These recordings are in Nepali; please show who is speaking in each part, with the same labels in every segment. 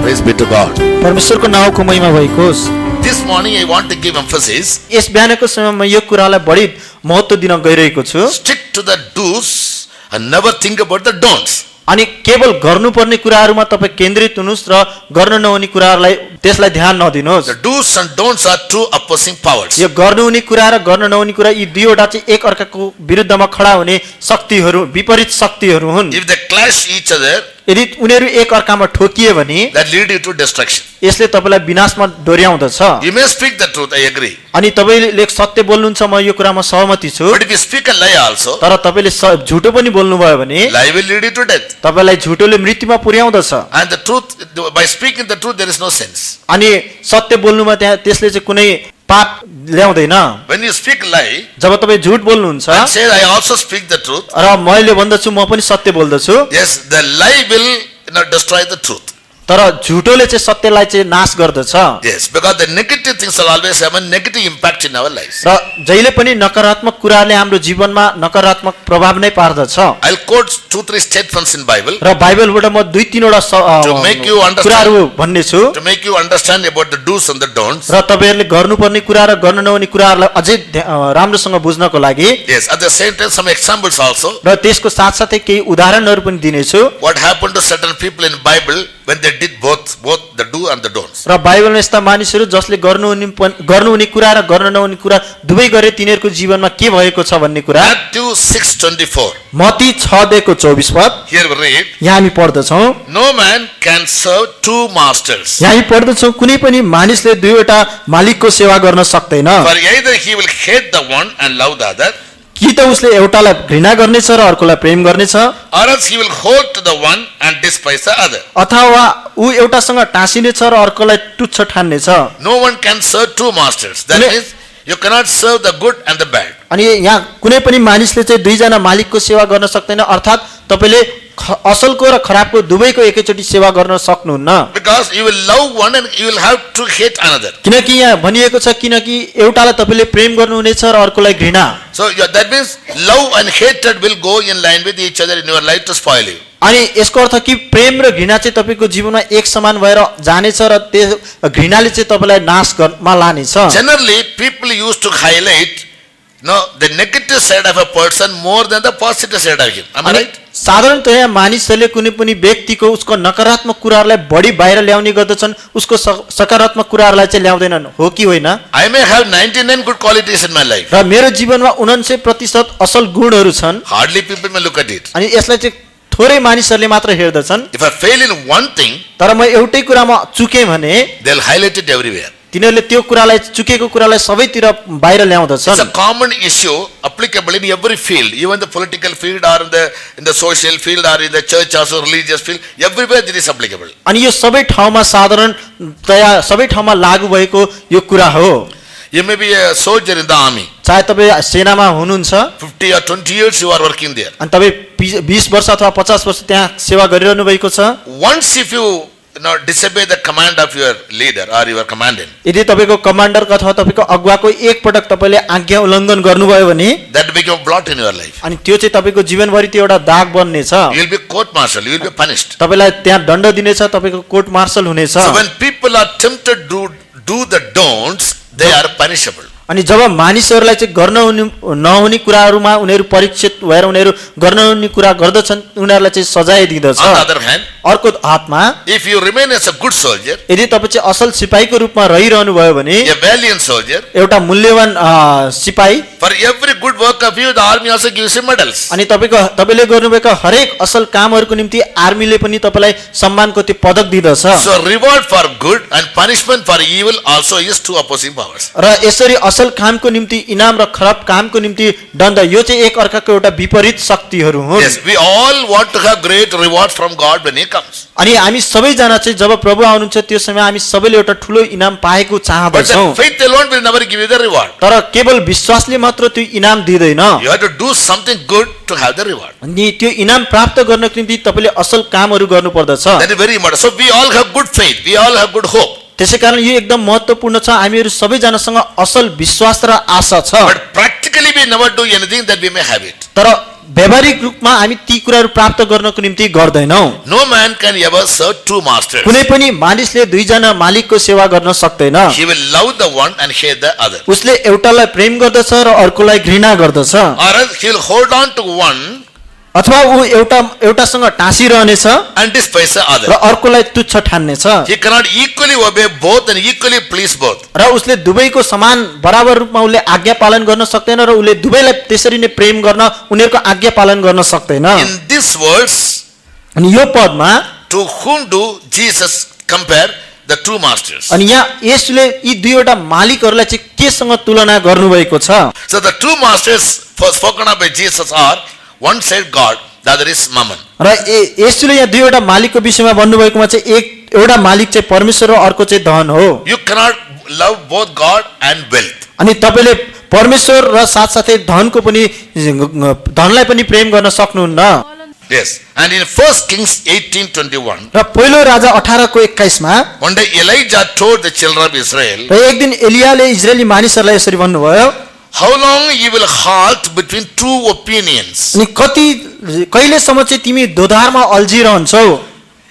Speaker 1: Praise be to God.
Speaker 2: परमेश्वरको नाउँको महिमा भएको होस्।
Speaker 1: This morning I want to give emphasis.
Speaker 2: यस बिहानको समयमा यो कुरालाई बढी महत्त्व दिन गइरहेको छु।
Speaker 1: Stick to the do's and never think about the don'ts.
Speaker 2: अनि केवल गर्नुपर्ने कुराहरूमा तपाईँ केन्द्रित हुनुहोस् र गर्न नहुने कुराहरूलाई त्यसलाई ध्यान नदिनुहोस्।
Speaker 1: The do's and don'ts are two opposing powers.
Speaker 2: यो गर्नुहुने कुरा र गर्न नहुने कुरा यी दुईवटा चाहिँ एक अर्काको विरुद्धमा खडा हुने शक्तिहरू विपरीत शक्तिहरू हुन्।
Speaker 1: If they clash each other,
Speaker 2: यदि उनीहरू एक अर्कामा ठोकिए भने
Speaker 1: that lead you to destruction.
Speaker 2: यसले तपाईलाई विनाशमा डोर्याउँदछ।
Speaker 1: You may speak the truth, I agree.
Speaker 2: अनि तपाईले सत्य बोल्नुहुन्छ, म यो कुरामा सहमति छु।
Speaker 1: But if you speak a lie also,
Speaker 2: तर तपाईले झुटो पनि बोल्नुभयो भने
Speaker 1: lie will lead you to death.
Speaker 2: तपाईलाई झुटोले मृत्युमा पुर्याउँदछ।
Speaker 1: And the truth, by speaking the truth, there is no sense.
Speaker 2: अनि सत्य बोल्नुमा त्यहाँ त्यसले चाहिँ कुनै पाप ल्याउँदैन।
Speaker 1: When you speak lie,
Speaker 2: जब तपाईँ झुट बोल्नुहुन्छ
Speaker 1: and say I also speak the truth,
Speaker 2: र मैले भन्दछु म पनि सत्य बोल्दछु,
Speaker 1: yes, the lie will destroy the truth.
Speaker 2: तर झुटोले चाहिँ सत्यलाई चाहिँ नाश गर्दछ।
Speaker 1: Yes, because the negative things will always have a negative impact in our lives.
Speaker 2: र जहिले पनि नकारात्मक कुराले हाम्रो जीवनमा नकारात्मक प्रभाव नै पार्दछ।
Speaker 1: I'll quote 2-3 statements in Bible
Speaker 2: र बाइबलबाट म 2-3
Speaker 1: to make you understand,
Speaker 2: कुराहरू भन्ने छु
Speaker 1: to make you understand about the do's and the don'ts.
Speaker 2: र तपाईहरुले गर्नुपर्ने कुरा र गर्न नहुने कुराहरूलाई अझै राम्रोसँग बुझ्नको लागि।
Speaker 1: Yes, at the same time some examples also.
Speaker 2: र त्यसको साथसाथै केही उदाहरणहरू पनि दिनेछु।
Speaker 1: What happened to certain people in Bible when they did both the do and the don'ts.
Speaker 2: र बाइबलमा यस्ता मानिसहरू जसले गर्नुहुने कुरा र गर्न नहुने कुरा दुवै गरे तिनीहरूको जीवनमा के भएको छ भन्ने कुरा।
Speaker 1: Matthew 6:24.
Speaker 2: मत्ती 6:24 पद
Speaker 1: Here we read,
Speaker 2: यहाँ हामी पढ्दछौँ।
Speaker 1: no man can serve two masters.
Speaker 2: यहाँ हामी पढ्दछौँ कुनै पनि मानिसले दुईवटा मालिकको सेवा गर्न सक्दैन।
Speaker 1: For either he will hate the one and love the other,
Speaker 2: कि त उसले एउटालाई घृणा गर्नेछ र अर्कोलाई प्रेम गर्नेछ,
Speaker 1: or else he will hold to the one and despise the other.
Speaker 2: अथवा ऊ एउटासँग टाँसिनेछ र अर्कोलाई तुच्छ ठान्नेछ।
Speaker 1: No one can serve two masters. That means you cannot serve the good and the bad.
Speaker 2: अनि यहाँ कुनै पनि मानिसले चाहिँ दुईजना मालिकको सेवा गर्न सक्दैन, अर्थात् तपाईले असलको र खराबको दुवैको एकैचोटि सेवा गर्न सक्नुहुन्न।
Speaker 1: Because you will love one and you will have to hate another.
Speaker 2: किनकि यहाँ भनिएको छ किनकि एउटालाई तपाईले प्रेम गर्नुहुनेछ र अर्कोलाई घृणा।
Speaker 1: So that means love and hatred will go in line with each other in your life to spoil you.
Speaker 2: अनि यसको अर्थ कि प्रेम र घृणा चाहिँ तपाईको जीवनमा एक समान भएर जानेछ र त्यो घृणाले चाहिँ तपाईलाई नाश गर्नमा लानेछ।
Speaker 1: Generally people used to highlight the negative side of a person more than the positive side of him. Am I right?
Speaker 2: साधारणतया मानिसहरूले कुनै पनि व्यक्तिको उसको नकारात्मक कुराहरूलाई बढी बाहिर ल्याउने गर्दछन्, उसको सकारात्मक कुराहरूलाई चाहिँ ल्याउँदैनन्, हो कि होइन?
Speaker 1: I may have 99 good qualities in my life.
Speaker 2: र मेरो जीवनमा 99% असल गुणहरू छन्।
Speaker 1: Hardly people may look at it.
Speaker 2: अनि यसलाई चाहिँ थोरै मानिसहरूले मात्र हेर्दछन्।
Speaker 1: If I fail in one thing,
Speaker 2: तर म एउटै कुरामा चुके भने
Speaker 1: they'll highlight it everywhere.
Speaker 2: तिनीहरूले त्यो कुरालाई चुकेको कुरालाई सबैतिर बाहिर ल्याउँदछन्।
Speaker 1: It's a common issue applicable in every field, even the political field or in the social field or in the church also religious field, everywhere it is applicable.
Speaker 2: अनि यो सबै ठाउँमा साधारणतया सबै ठाउँमा लागू भएको यो कुरा हो।
Speaker 1: You may be a soldier in the army.
Speaker 2: चाहे तपाईँ सेनामा हुनुहुन्छ,
Speaker 1: 50 or 20 years you are working there.
Speaker 2: अनि तपाईँ 20 वर्ष अथवा 50 वर्ष त्यहाँ सेवा गरिरहनु भएको छ।
Speaker 1: Once if you disobey the command of your leader or your commandant,
Speaker 2: यदि तपाईको कमान्डर अथवा तपाईको अगुवाको एक पटक तपाईले आज्ञा उल्लङ्घन गर्नुभयो भने
Speaker 1: that become blot in your life.
Speaker 2: अनि त्यो चाहिँ तपाईको जीवनभरि त्यो एउटा दाग बन्नेछ।
Speaker 1: You will be court martial, you will be punished.
Speaker 2: तपाईलाई त्यहाँ दण्ड दिनेछ, तपाईको कोर्ट मार्शल हुनेछ।
Speaker 1: So when people are tempted to do the don'ts, they are punishable.
Speaker 2: अनि जब मानिसहरूलाई चाहिँ गर्न नहुने कुराहरूमा उनीहरू परीक्षित भएर उनीहरू गर्न नहुने कुरा गर्दछन्, उनीहरूलाई चाहिँ सजाय दिँदछ।
Speaker 1: On the other hand,
Speaker 2: अर्को हातमा
Speaker 1: if you remain as a good soldier,
Speaker 2: यदि तपाईँ चाहिँ असल सिपाहीको रूपमा रहिरहनु भयो भने,
Speaker 1: a valiant soldier,
Speaker 2: एउटा मूल्यवान सिपाही,
Speaker 1: for every good work of you, the army also gives you medals.
Speaker 2: अनि तपाईले गर्नुभएका हरेक असल कामहरूको निम्ति आर्मीले पनि तपाईलाई सम्मानको त्यो पदक दिँदछ।
Speaker 1: So reward for good and punishment for evil also is two opposing powers.
Speaker 2: र यसरी असल कामको निम्ति इनाम र खराब कामको निम्ति दण्ड, यो चाहिँ एक अर्काको एउटा विपरीत शक्तिहरू हुन्।
Speaker 1: Yes, we all want to have great reward from God when He comes.
Speaker 2: अनि हामी सबैजना चाहिँ जब प्रभु आउनुहुन्छ त्यो समय हामी सबैले एउटा ठुलो इनाम पाएको
Speaker 1: But
Speaker 2: चाहन्छौँ।
Speaker 1: the faith alone will never give you the reward.
Speaker 2: तर केवल विश्वासले मात्र त्यो इनाम दिँदैन।
Speaker 1: You have to do something good to have the reward.
Speaker 2: अनि त्यो इनाम प्राप्त गर्नको निम्ति तपाईले असल कामहरू गर्नुपर्दछ।
Speaker 1: That is very important. So we all have good faith. We all have good hope.
Speaker 2: त्यसैकारण यो एकदम महत्त्वपूर्ण छ, हामीहरू सबैजनासँग असल विश्वास र आशा छ।
Speaker 1: But practically we never do anything that we may have it.
Speaker 2: तर व्यावहारिक रूपमा हामी ती कुराहरू प्राप्त गर्नको निम्ति गर्दैनौँ।
Speaker 1: No man can ever serve two masters.
Speaker 2: कुनै पनि मानिसले दुईजना मालिकको सेवा गर्न सक्दैन।
Speaker 1: He will love the one and hate the other.
Speaker 2: उसले एउटालाई प्रेम गर्दछ र अर्कोलाई घृणा गर्दछ,
Speaker 1: Or else he will hold on to one
Speaker 2: अथवा ऊ एउटासँग टाँसिरहनेछ
Speaker 1: and despise the
Speaker 2: र
Speaker 1: other.
Speaker 2: अर्कोलाई तुच्छ ठान्नेछ।
Speaker 1: He cannot equally obey both and equally please both.
Speaker 2: र उसले दुवैको समान बराबर रूपमा उसले आज्ञा पालन गर्न सक्दैन र उसले दुवैलाई त्यसरी नै प्रेम गर्न उनीहरूको आज्ञा पालन गर्न सक्दैन।
Speaker 1: In this verse,
Speaker 2: अनि यो पदमा
Speaker 1: to whom do Jesus compare the two masters?
Speaker 2: अनि यहाँ यसले यी दुईवटा मालिकहरूलाई चाहिँ केसँग तुलना गर्नुभएको छ?
Speaker 1: So the two masters first spoken of by Jesus are one side God, the other is Mammon.
Speaker 2: र यसले यहाँ दुईवटा मालिकको विषयमा भन्नुभएकोमा चाहिँ एउटा मालिक चाहिँ परमेश्वर र अर्को चाहिँ धन हो।
Speaker 1: You cannot love both God and wealth.
Speaker 2: अनि तपाईँले परमेश्वर र साथसाथै धनको पनि धनलाई पनि प्रेम गर्न सक्नुहुन्न।
Speaker 1: Yes. And in 1 Kings 18:21,
Speaker 2: र पहिलो राजा 18:21 मा
Speaker 1: one day Elijah told the children of Israel,
Speaker 2: र एक दिन एलियाले इजरायली मानिसहरूलाई यसरी भन्नुभयो,
Speaker 1: how long you will halt between two opinions?
Speaker 2: अनि कहिलेसम्म चाहिँ तिमी दोधारमा अल्झिरहन्छौ?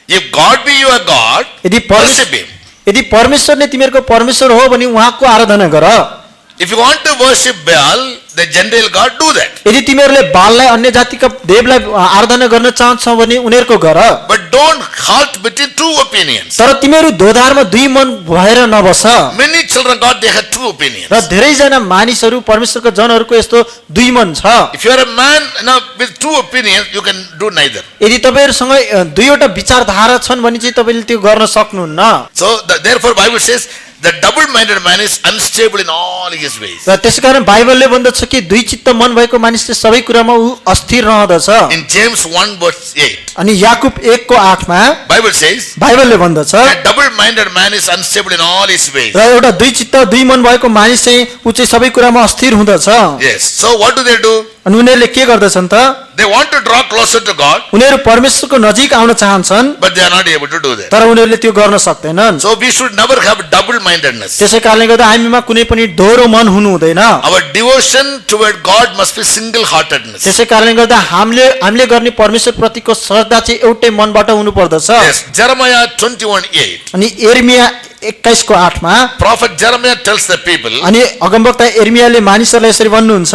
Speaker 1: If God be your God,
Speaker 2: यदि
Speaker 1: worship Him.
Speaker 2: यदि परमेश्वर नै तिमीहरूको परमेश्वर हो भने उहाँको आराधना गर।
Speaker 1: If you want to worship Baal, the Gentile God, do that.
Speaker 2: यदि तिमीहरूले बाललाई अन्य जातिका देवलाई आराधना गर्न चाहन्छौ भने उनीहरूको गर,
Speaker 1: But don't halt between two opinions.
Speaker 2: तर तिमीहरू दोधारमा दुई मन भएर नबस।
Speaker 1: Many children of God, they have two opinions.
Speaker 2: र धेरैजना मानिसहरू परमेश्वरको जनहरूको यस्तो दुई मन छ।
Speaker 1: If you are a man with two opinions, you can do neither.
Speaker 2: यदि तपाईँहरूसँग दुईवटा विचारधारा छन् भने चाहिँ तपाईँले त्यो गर्न सक्नुहुन्न।
Speaker 1: So therefore Bible says the double-minded man is unstable in all his ways.
Speaker 2: र त्यसैकारण बाइबलले भन्दछ कि दुई चित्त मन भएको मानिसले सबै कुरामा ऊ अस्थिर रहँदछ।
Speaker 1: In James 1:8,
Speaker 2: अनि याकुब 1:8 मा
Speaker 1: Bible says
Speaker 2: बाइबलले भन्दछ
Speaker 1: a double-minded man is unstable in all his ways.
Speaker 2: र एउटा दुई चित्त दुई मन भएको मानिस चाहिँ ऊ चाहिँ सबै कुरामा अस्थिर हुँदछ।
Speaker 1: Yes. So what do they do?
Speaker 2: अनि उनीहरूले के गर्दछन् त?
Speaker 1: They want to draw closer to God,
Speaker 2: उनीहरू परमेश्वरको नजिक आउन चाहन्छन्
Speaker 1: but they are not able to do that.
Speaker 2: तर उनीहरूले त्यो गर्न सक्दैनन्।
Speaker 1: So we should never have double-mindedness.
Speaker 2: त्यसै कारणले गर्दा हामीमा कुनै पनि दोहोरो मन हुनु हुँदैन।
Speaker 1: Our devotion toward God must be single-heartedness.
Speaker 2: त्यसै कारणले गर्दा हामीले गर्ने परमेश्वर प्रतिको श्रद्धा चाहिँ एउटै मनबाट हुनु पर्दछ।
Speaker 1: Yes. Jeremiah 21:8.
Speaker 2: अनि एर्मिया 21:8 मा
Speaker 1: Prophet Jeremiah tells the people,
Speaker 2: अनि अगमवक्ता एर्मियाले मानिसहरूलाई यसरी भन्नुहुन्छ,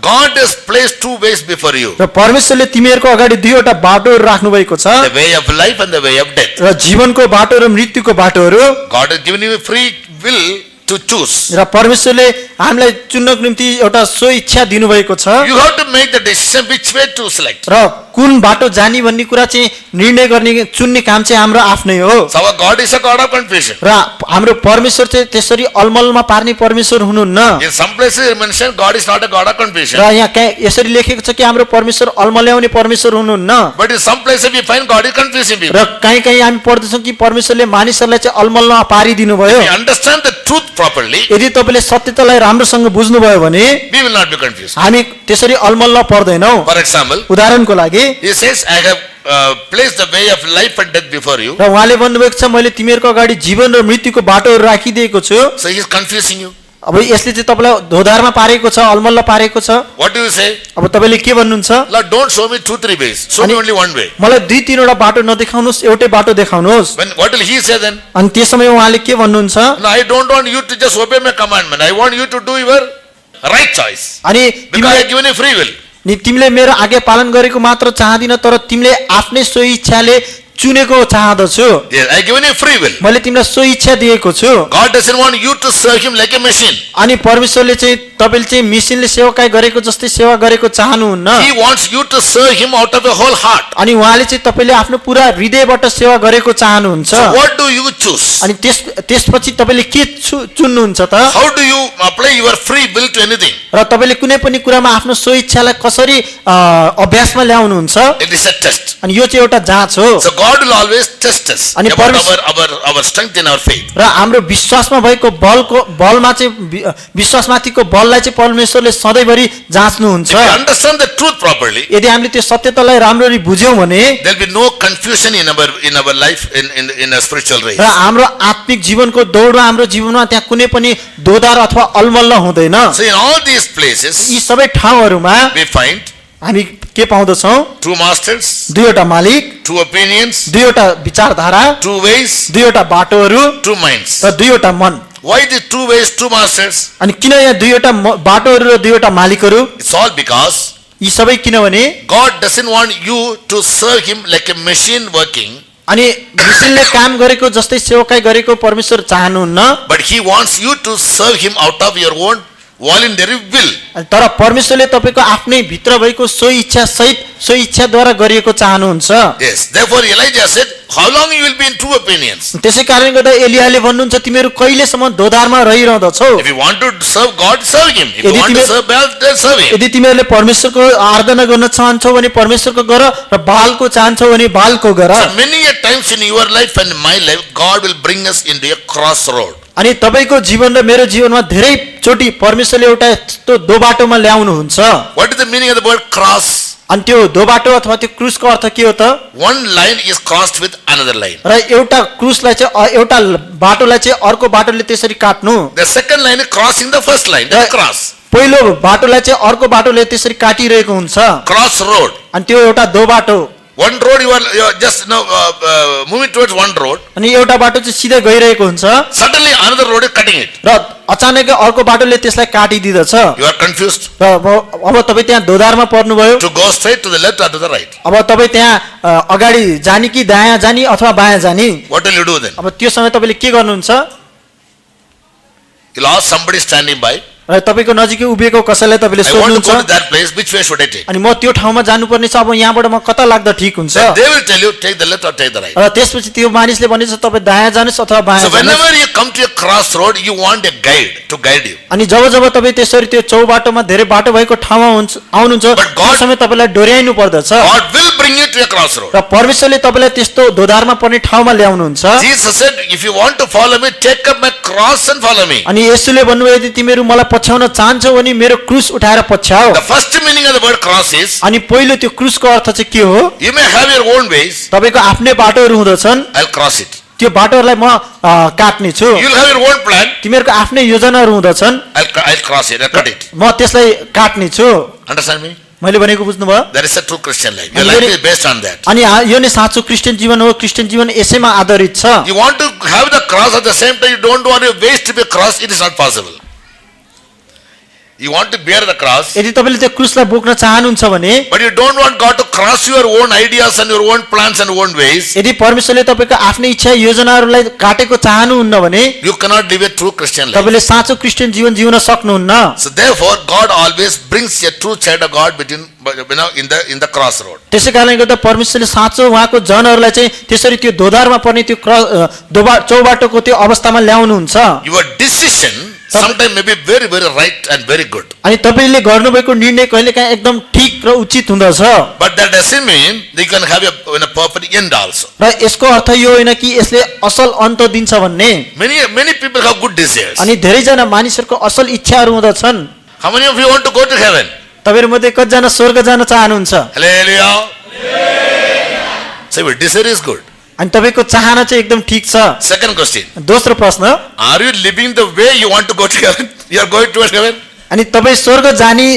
Speaker 1: God has placed two ways before you,
Speaker 2: र परमेश्वरले तिमीहरूको अगाडि दुईवटा बाटोहरू राख्नु भएको छ,
Speaker 1: the way of life and the way of death.
Speaker 2: र जीवनको बाटो र मृत्युको बाटोहरू।
Speaker 1: God has given you free will to choose.
Speaker 2: र परमेश्वरले हामीलाई चुन्नको निम्ति एउटा सो इच्छा दिनुभएको छ
Speaker 1: You have to make the decision which way to select.
Speaker 2: र कुन बाटो जाने भन्ने कुरा चाहिँ निर्णय गर्ने चुन्ने काम चाहिँ हाम्रो आफ्नै हो।
Speaker 1: So our God is a God of confusion.
Speaker 2: र हाम्रो परमेश्वर चाहिँ त्यसरी अलमलमा पार्ने परमेश्वर हुनुहुन्न।
Speaker 1: In some places it mentioned God is not a God of confusion.
Speaker 2: र यहाँ कहाँ यसरी लेखेको छ कि हाम्रो परमेश्वर अलमल्याउने परमेश्वर हुनुहुन्न।
Speaker 1: But in some places we find God is confusing people.
Speaker 2: र कहीँ कहीँ हामी पढ्दछौँ कि परमेश्वरले मानिसहरूलाई चाहिँ अलमलमा पारिदिनु भयो।
Speaker 1: If we understand the truth properly,
Speaker 2: यदि तपाईँले सत्यतालाई राम्रोसँग बुझ्नुभयो भने
Speaker 1: we will not be confused.
Speaker 2: हामी त्यसरी अलमल्ल पर्दैनौँ।
Speaker 1: For example,
Speaker 2: उदाहरणको लागि
Speaker 1: He says, I have placed the way of life and death before you.
Speaker 2: र उहाँले भन्नुभएको छ मैले तिमीहरूको अगाडि जीवन र मृत्युको बाटोहरू राखिदिएको छु।
Speaker 1: So He is confusing you.
Speaker 2: अब यसले चाहिँ तपाईँलाई धोधारमा पारेको छ, अलमल्ल पारेको छ।
Speaker 1: What do you say?
Speaker 2: अब तपाईँले के भन्नुहुन्छ?
Speaker 1: Lord, don't show me 2-3 ways. Show me only one way.
Speaker 2: मलाई दुई तीनवटा बाटो नदेखाउनुहोस्, एउटै बाटो देखाउनुहोस्।
Speaker 1: What will He say then?
Speaker 2: अनि त्यस समय उहाँले के भन्नुहुन्छ?
Speaker 1: No, I don't want you to just obey my commandment. I want you to do your right choice.
Speaker 2: अनि
Speaker 1: Because I have given you free will.
Speaker 2: नि तिमीले मेरो आज्ञा पालन गरेको मात्र चाहदिन, तर तिमीले आफ्नै सो इच्छाले चुनेको चाहदछु।
Speaker 1: Yes, I have given you free will.
Speaker 2: मैले तिमीलाई सो इच्छा दिएको छु।
Speaker 1: God doesn't want you to serve Him like a machine.
Speaker 2: अनि परमेश्वरले चाहिँ तपाईँले चाहिँ मिसिनले सेवाकाई गरेको जस्तै सेवा गरेको चाहनुहुन्न।
Speaker 1: He wants you to serve Him out of your whole heart.
Speaker 2: अनि उहाँले चाहिँ तपाईँले आफ्नो पुरा हृदयबाट सेवा गरेको चाहनुहुन्छ।
Speaker 1: So what do you choose?
Speaker 2: अनि त्यसपछि तपाईँले के चुन्नुहुन्छ त?
Speaker 1: How do you apply your free will to anything?
Speaker 2: र तपाईँले कुनै पनि कुरामा आफ्नो सो इच्छालाई कसरी अभ्यासमा ल्याउनुहुन्छ?
Speaker 1: It is a test.
Speaker 2: अनि यो चाहिँ एउटा जाँच हो।
Speaker 1: So God will always test us
Speaker 2: अनि
Speaker 1: about our strength in our faith.
Speaker 2: र हाम्रो विश्वासमा भएको बलमा चाहिँ विश्वासमाथिको बललाई चाहिँ परमेश्वरले सधैँभरि जाँच्नुहुन्छ।
Speaker 1: If we understand the truth properly,
Speaker 2: यदि हामीले त्यो सत्यतालाई राम्ररी बुझ्यौँ भने
Speaker 1: there will be no confusion in our life in a spiritual race.
Speaker 2: र हाम्रो आत्मिक जीवनको दौडमा हाम्रो जीवनमा त्यहाँ कुनै पनि दोधार अथवा अलमल्ल हुँदैन।
Speaker 1: So in all these places,
Speaker 2: यी सबै ठाउँहरूमा
Speaker 1: we find
Speaker 2: हामी के पाउँदछौँ?
Speaker 1: two masters,
Speaker 2: दुईवटा मालिक,
Speaker 1: two opinions,
Speaker 2: दुईवटा विचारधारा,
Speaker 1: two ways,
Speaker 2: दुईवटा बाटोहरू
Speaker 1: two minds.
Speaker 2: र दुईवटा मन।
Speaker 1: Why the two ways, two masters?
Speaker 2: अनि किन यहाँ दुईवटा बाटोहरू र दुईवटा मालिकहरू?
Speaker 1: It's all because
Speaker 2: यी सबै किनभने
Speaker 1: God doesn't want you to serve him like a machine working,
Speaker 2: अनि मिसिनले काम गरेको जस्तै सेवकाई गरेको परमेश्वर चाहनुहुन्न,
Speaker 1: but he wants you to serve him out of your own voluntary will.
Speaker 2: तर परमेश्वरले तपाईको आफ्नै भित्र भएको सो इच्छा सहित सो इच्छाद्वारा गरिएको चाहनुहुन्छ।
Speaker 1: Yes. Therefore Elijah said, how long you will be in two opinions?
Speaker 2: त्यसै कारणले गर्दा एलियाले भन्नुहुन्छ तिमीहरू कहिलेसम्म दोधारमा रहिरहँदछौ?
Speaker 1: If you want to serve God, serve him. If you
Speaker 2: यदि
Speaker 1: want to
Speaker 2: तिमी-
Speaker 1: serve Baal, then serve him.
Speaker 2: यदि तिमीहरूले परमेश्वरको आराधना गर्न चाहन्छौ भने परमेश्वरको गर र बालको चाहन्छौ भने बालको गर।
Speaker 1: So many a times in your life and in my life, God will bring us into a crossroad.
Speaker 2: अनि तपाईको जीवन र मेरो जीवनमा धेरै चोटि परमेश्वरले एउटा यस्तो दो बाटोमा ल्याउनुहुन्छ।
Speaker 1: What is the meaning of the word cross?
Speaker 2: अनि त्यो दो बाटो अथवा त्यो क्रुसको अर्थ के हो त?
Speaker 1: One line is crossed with another line.
Speaker 2: र एउटा क्रुसलाई चाहिँ एउटा बाटोलाई चाहिँ अर्को बाटोले त्यसरी काट्नु,
Speaker 1: The second line is crossing the first line. That's cross.
Speaker 2: पहिलो बाटोलाई चाहिँ अर्को बाटोले त्यसरी काटिरहेको हुन्छ।
Speaker 1: Crossroad.
Speaker 2: अनि त्यो एउटा दो बाटो,
Speaker 1: One road you are just now moving towards one road.
Speaker 2: अनि एउटा बाटो चाहिँ सिधै गइरहेको हुन्छ
Speaker 1: Suddenly another road is cutting it.
Speaker 2: र अचानकै अर्को बाटोले त्यसलाई काटिदिँदछ।
Speaker 1: You are confused
Speaker 2: र अब तपाईँ त्यहाँ दोधारमा पर्नुभयो।
Speaker 1: to go straight to the left or to the right.
Speaker 2: अब तपाईँ त्यहाँ अगाडि जाने कि दायाँ जाने अथवा बायाँ जाने,
Speaker 1: What will you do then?
Speaker 2: अब त्यो समय तपाईँले के गर्नुहुन्छ?
Speaker 1: You'll ask somebody standing by,
Speaker 2: र तपाईँको नजिकै उभिएको कसैलाई तपाईँले
Speaker 1: I want to
Speaker 2: सोध्नुहुन्छ
Speaker 1: go to that place, which way should I take?
Speaker 2: अनि म त्यो ठाउँमा जानुपर्ने छ, अब यहाँबाट म कता लाग्दा ठिक हुन्छ?
Speaker 1: Then they will tell you, take the left or take the right.
Speaker 2: र त्यसपछि त्यो मानिसले भनेछ तपाईँ दायाँ जानुहोस् अथवा बायाँ
Speaker 1: So
Speaker 2: जानुहोस्।
Speaker 1: whenever you come to a crossroad, you want a guide to guide you.
Speaker 2: अनि जब जब तपाईँ त्यसरी त्यो चौबाटोमा धेरै बाटो भएको ठाउँमा आउनुहुन्छ
Speaker 1: But
Speaker 2: त्यो
Speaker 1: God-
Speaker 2: समय तपाईँलाई डोर्याइनु पर्दछ
Speaker 1: God will bring you to a crossroad.
Speaker 2: र परमेश्वरले तपाईँलाई त्यस्तो दोधारमा पर्ने ठाउँमा ल्याउनुहुन्छ।
Speaker 1: Jesus said, if you want to follow me, take up my cross and follow me.
Speaker 2: अनि यसुले भन्नुभयो यदि तिमीहरू मलाई पछ्याउन चाहन्छौ भने मेरो क्रुस उठाएर पछ्याऊ।
Speaker 1: The first meaning of the word cross is,
Speaker 2: अनि पहिलो त्यो क्रुसको अर्थ चाहिँ के हो?
Speaker 1: you may have your own ways,
Speaker 2: तपाईँको आफ्नै बाटोहरू हुँदछन्,
Speaker 1: I'll cross it.
Speaker 2: त्यो बाटोहरूलाई म काट्ने छु।
Speaker 1: You'll have your own plan,
Speaker 2: तिमीहरूको आफ्नै योजनाहरू हुँदछन्,
Speaker 1: I'll cross it, I'll cut it.
Speaker 2: म त्यसलाई काट्ने छु।
Speaker 1: Understand me?
Speaker 2: मैले भनेको बुझ्नुभयो?
Speaker 1: That is a true Christian life. Your
Speaker 2: And
Speaker 1: life
Speaker 2: very-
Speaker 1: is based on that.
Speaker 2: अनि यो नै साँचो क्रिस्चियन जीवन हो। क्रिस्चियन जीवन यसैमा आधारित छ।
Speaker 1: You want to have the cross at the same time, you don't want your ways to be crossed, it is not possible. You want to bear the cross,
Speaker 2: यदि तपाईँले त्यो क्रुसलाई बोक्न चाहनुहुन्छ भने,
Speaker 1: but you don't want God to cross your own ideas and your own plans and own ways,
Speaker 2: यदि परमेश्वरले तपाईँको आफ्नै इच्छा योजनाहरूलाई काटेको चाहनुहुन्न भने
Speaker 1: you cannot live a true Christian life.
Speaker 2: तपाईँले साँचो क्रिस्चियन जीवन जिउन सक्नुहुन्न।
Speaker 1: So therefore, God always brings a true child of God between, in the crossroad.
Speaker 2: त्यसै कारणले गर्दा परमेश्वरले साँचो उहाँको जनहरूलाई चाहिँ त्यसरी त्यो दोधारमा पर्ने त्यो चौबाटोको त्यो अवस्थामा ल्याउनुहुन्छ।
Speaker 1: Your decision sometimes may be very, very right and very good.
Speaker 2: अनि तपाईँले गर्नुभएको निर्णय कहिलेकाहीँ एकदम ठिक र उचित हुँदछ,
Speaker 1: But that doesn't mean that you can have a perfect end also.
Speaker 2: र यसको अर्थ यो होइन कि यसले असल अन्त दिन्छ भन्ने।
Speaker 1: Many people have good desires.
Speaker 2: अनि धेरैजना मानिसहरूको असल इच्छाहरू हुँदछन्।
Speaker 1: How many of you want to go to heaven?
Speaker 2: तपाईँहरू मध्ये कतिजना स्वर्ग जान चाहनुहुन्छ?
Speaker 1: Hallelujah. So your desire is good.
Speaker 2: अनि तपाईँको चाहना चाहिँ एकदम ठिक छ।
Speaker 1: Second question.
Speaker 2: दोस्रो प्रश्न,
Speaker 1: Are you living the way you want to go to heaven? You are going towards heaven?
Speaker 2: अनि तपाईँ स्वर्ग जाने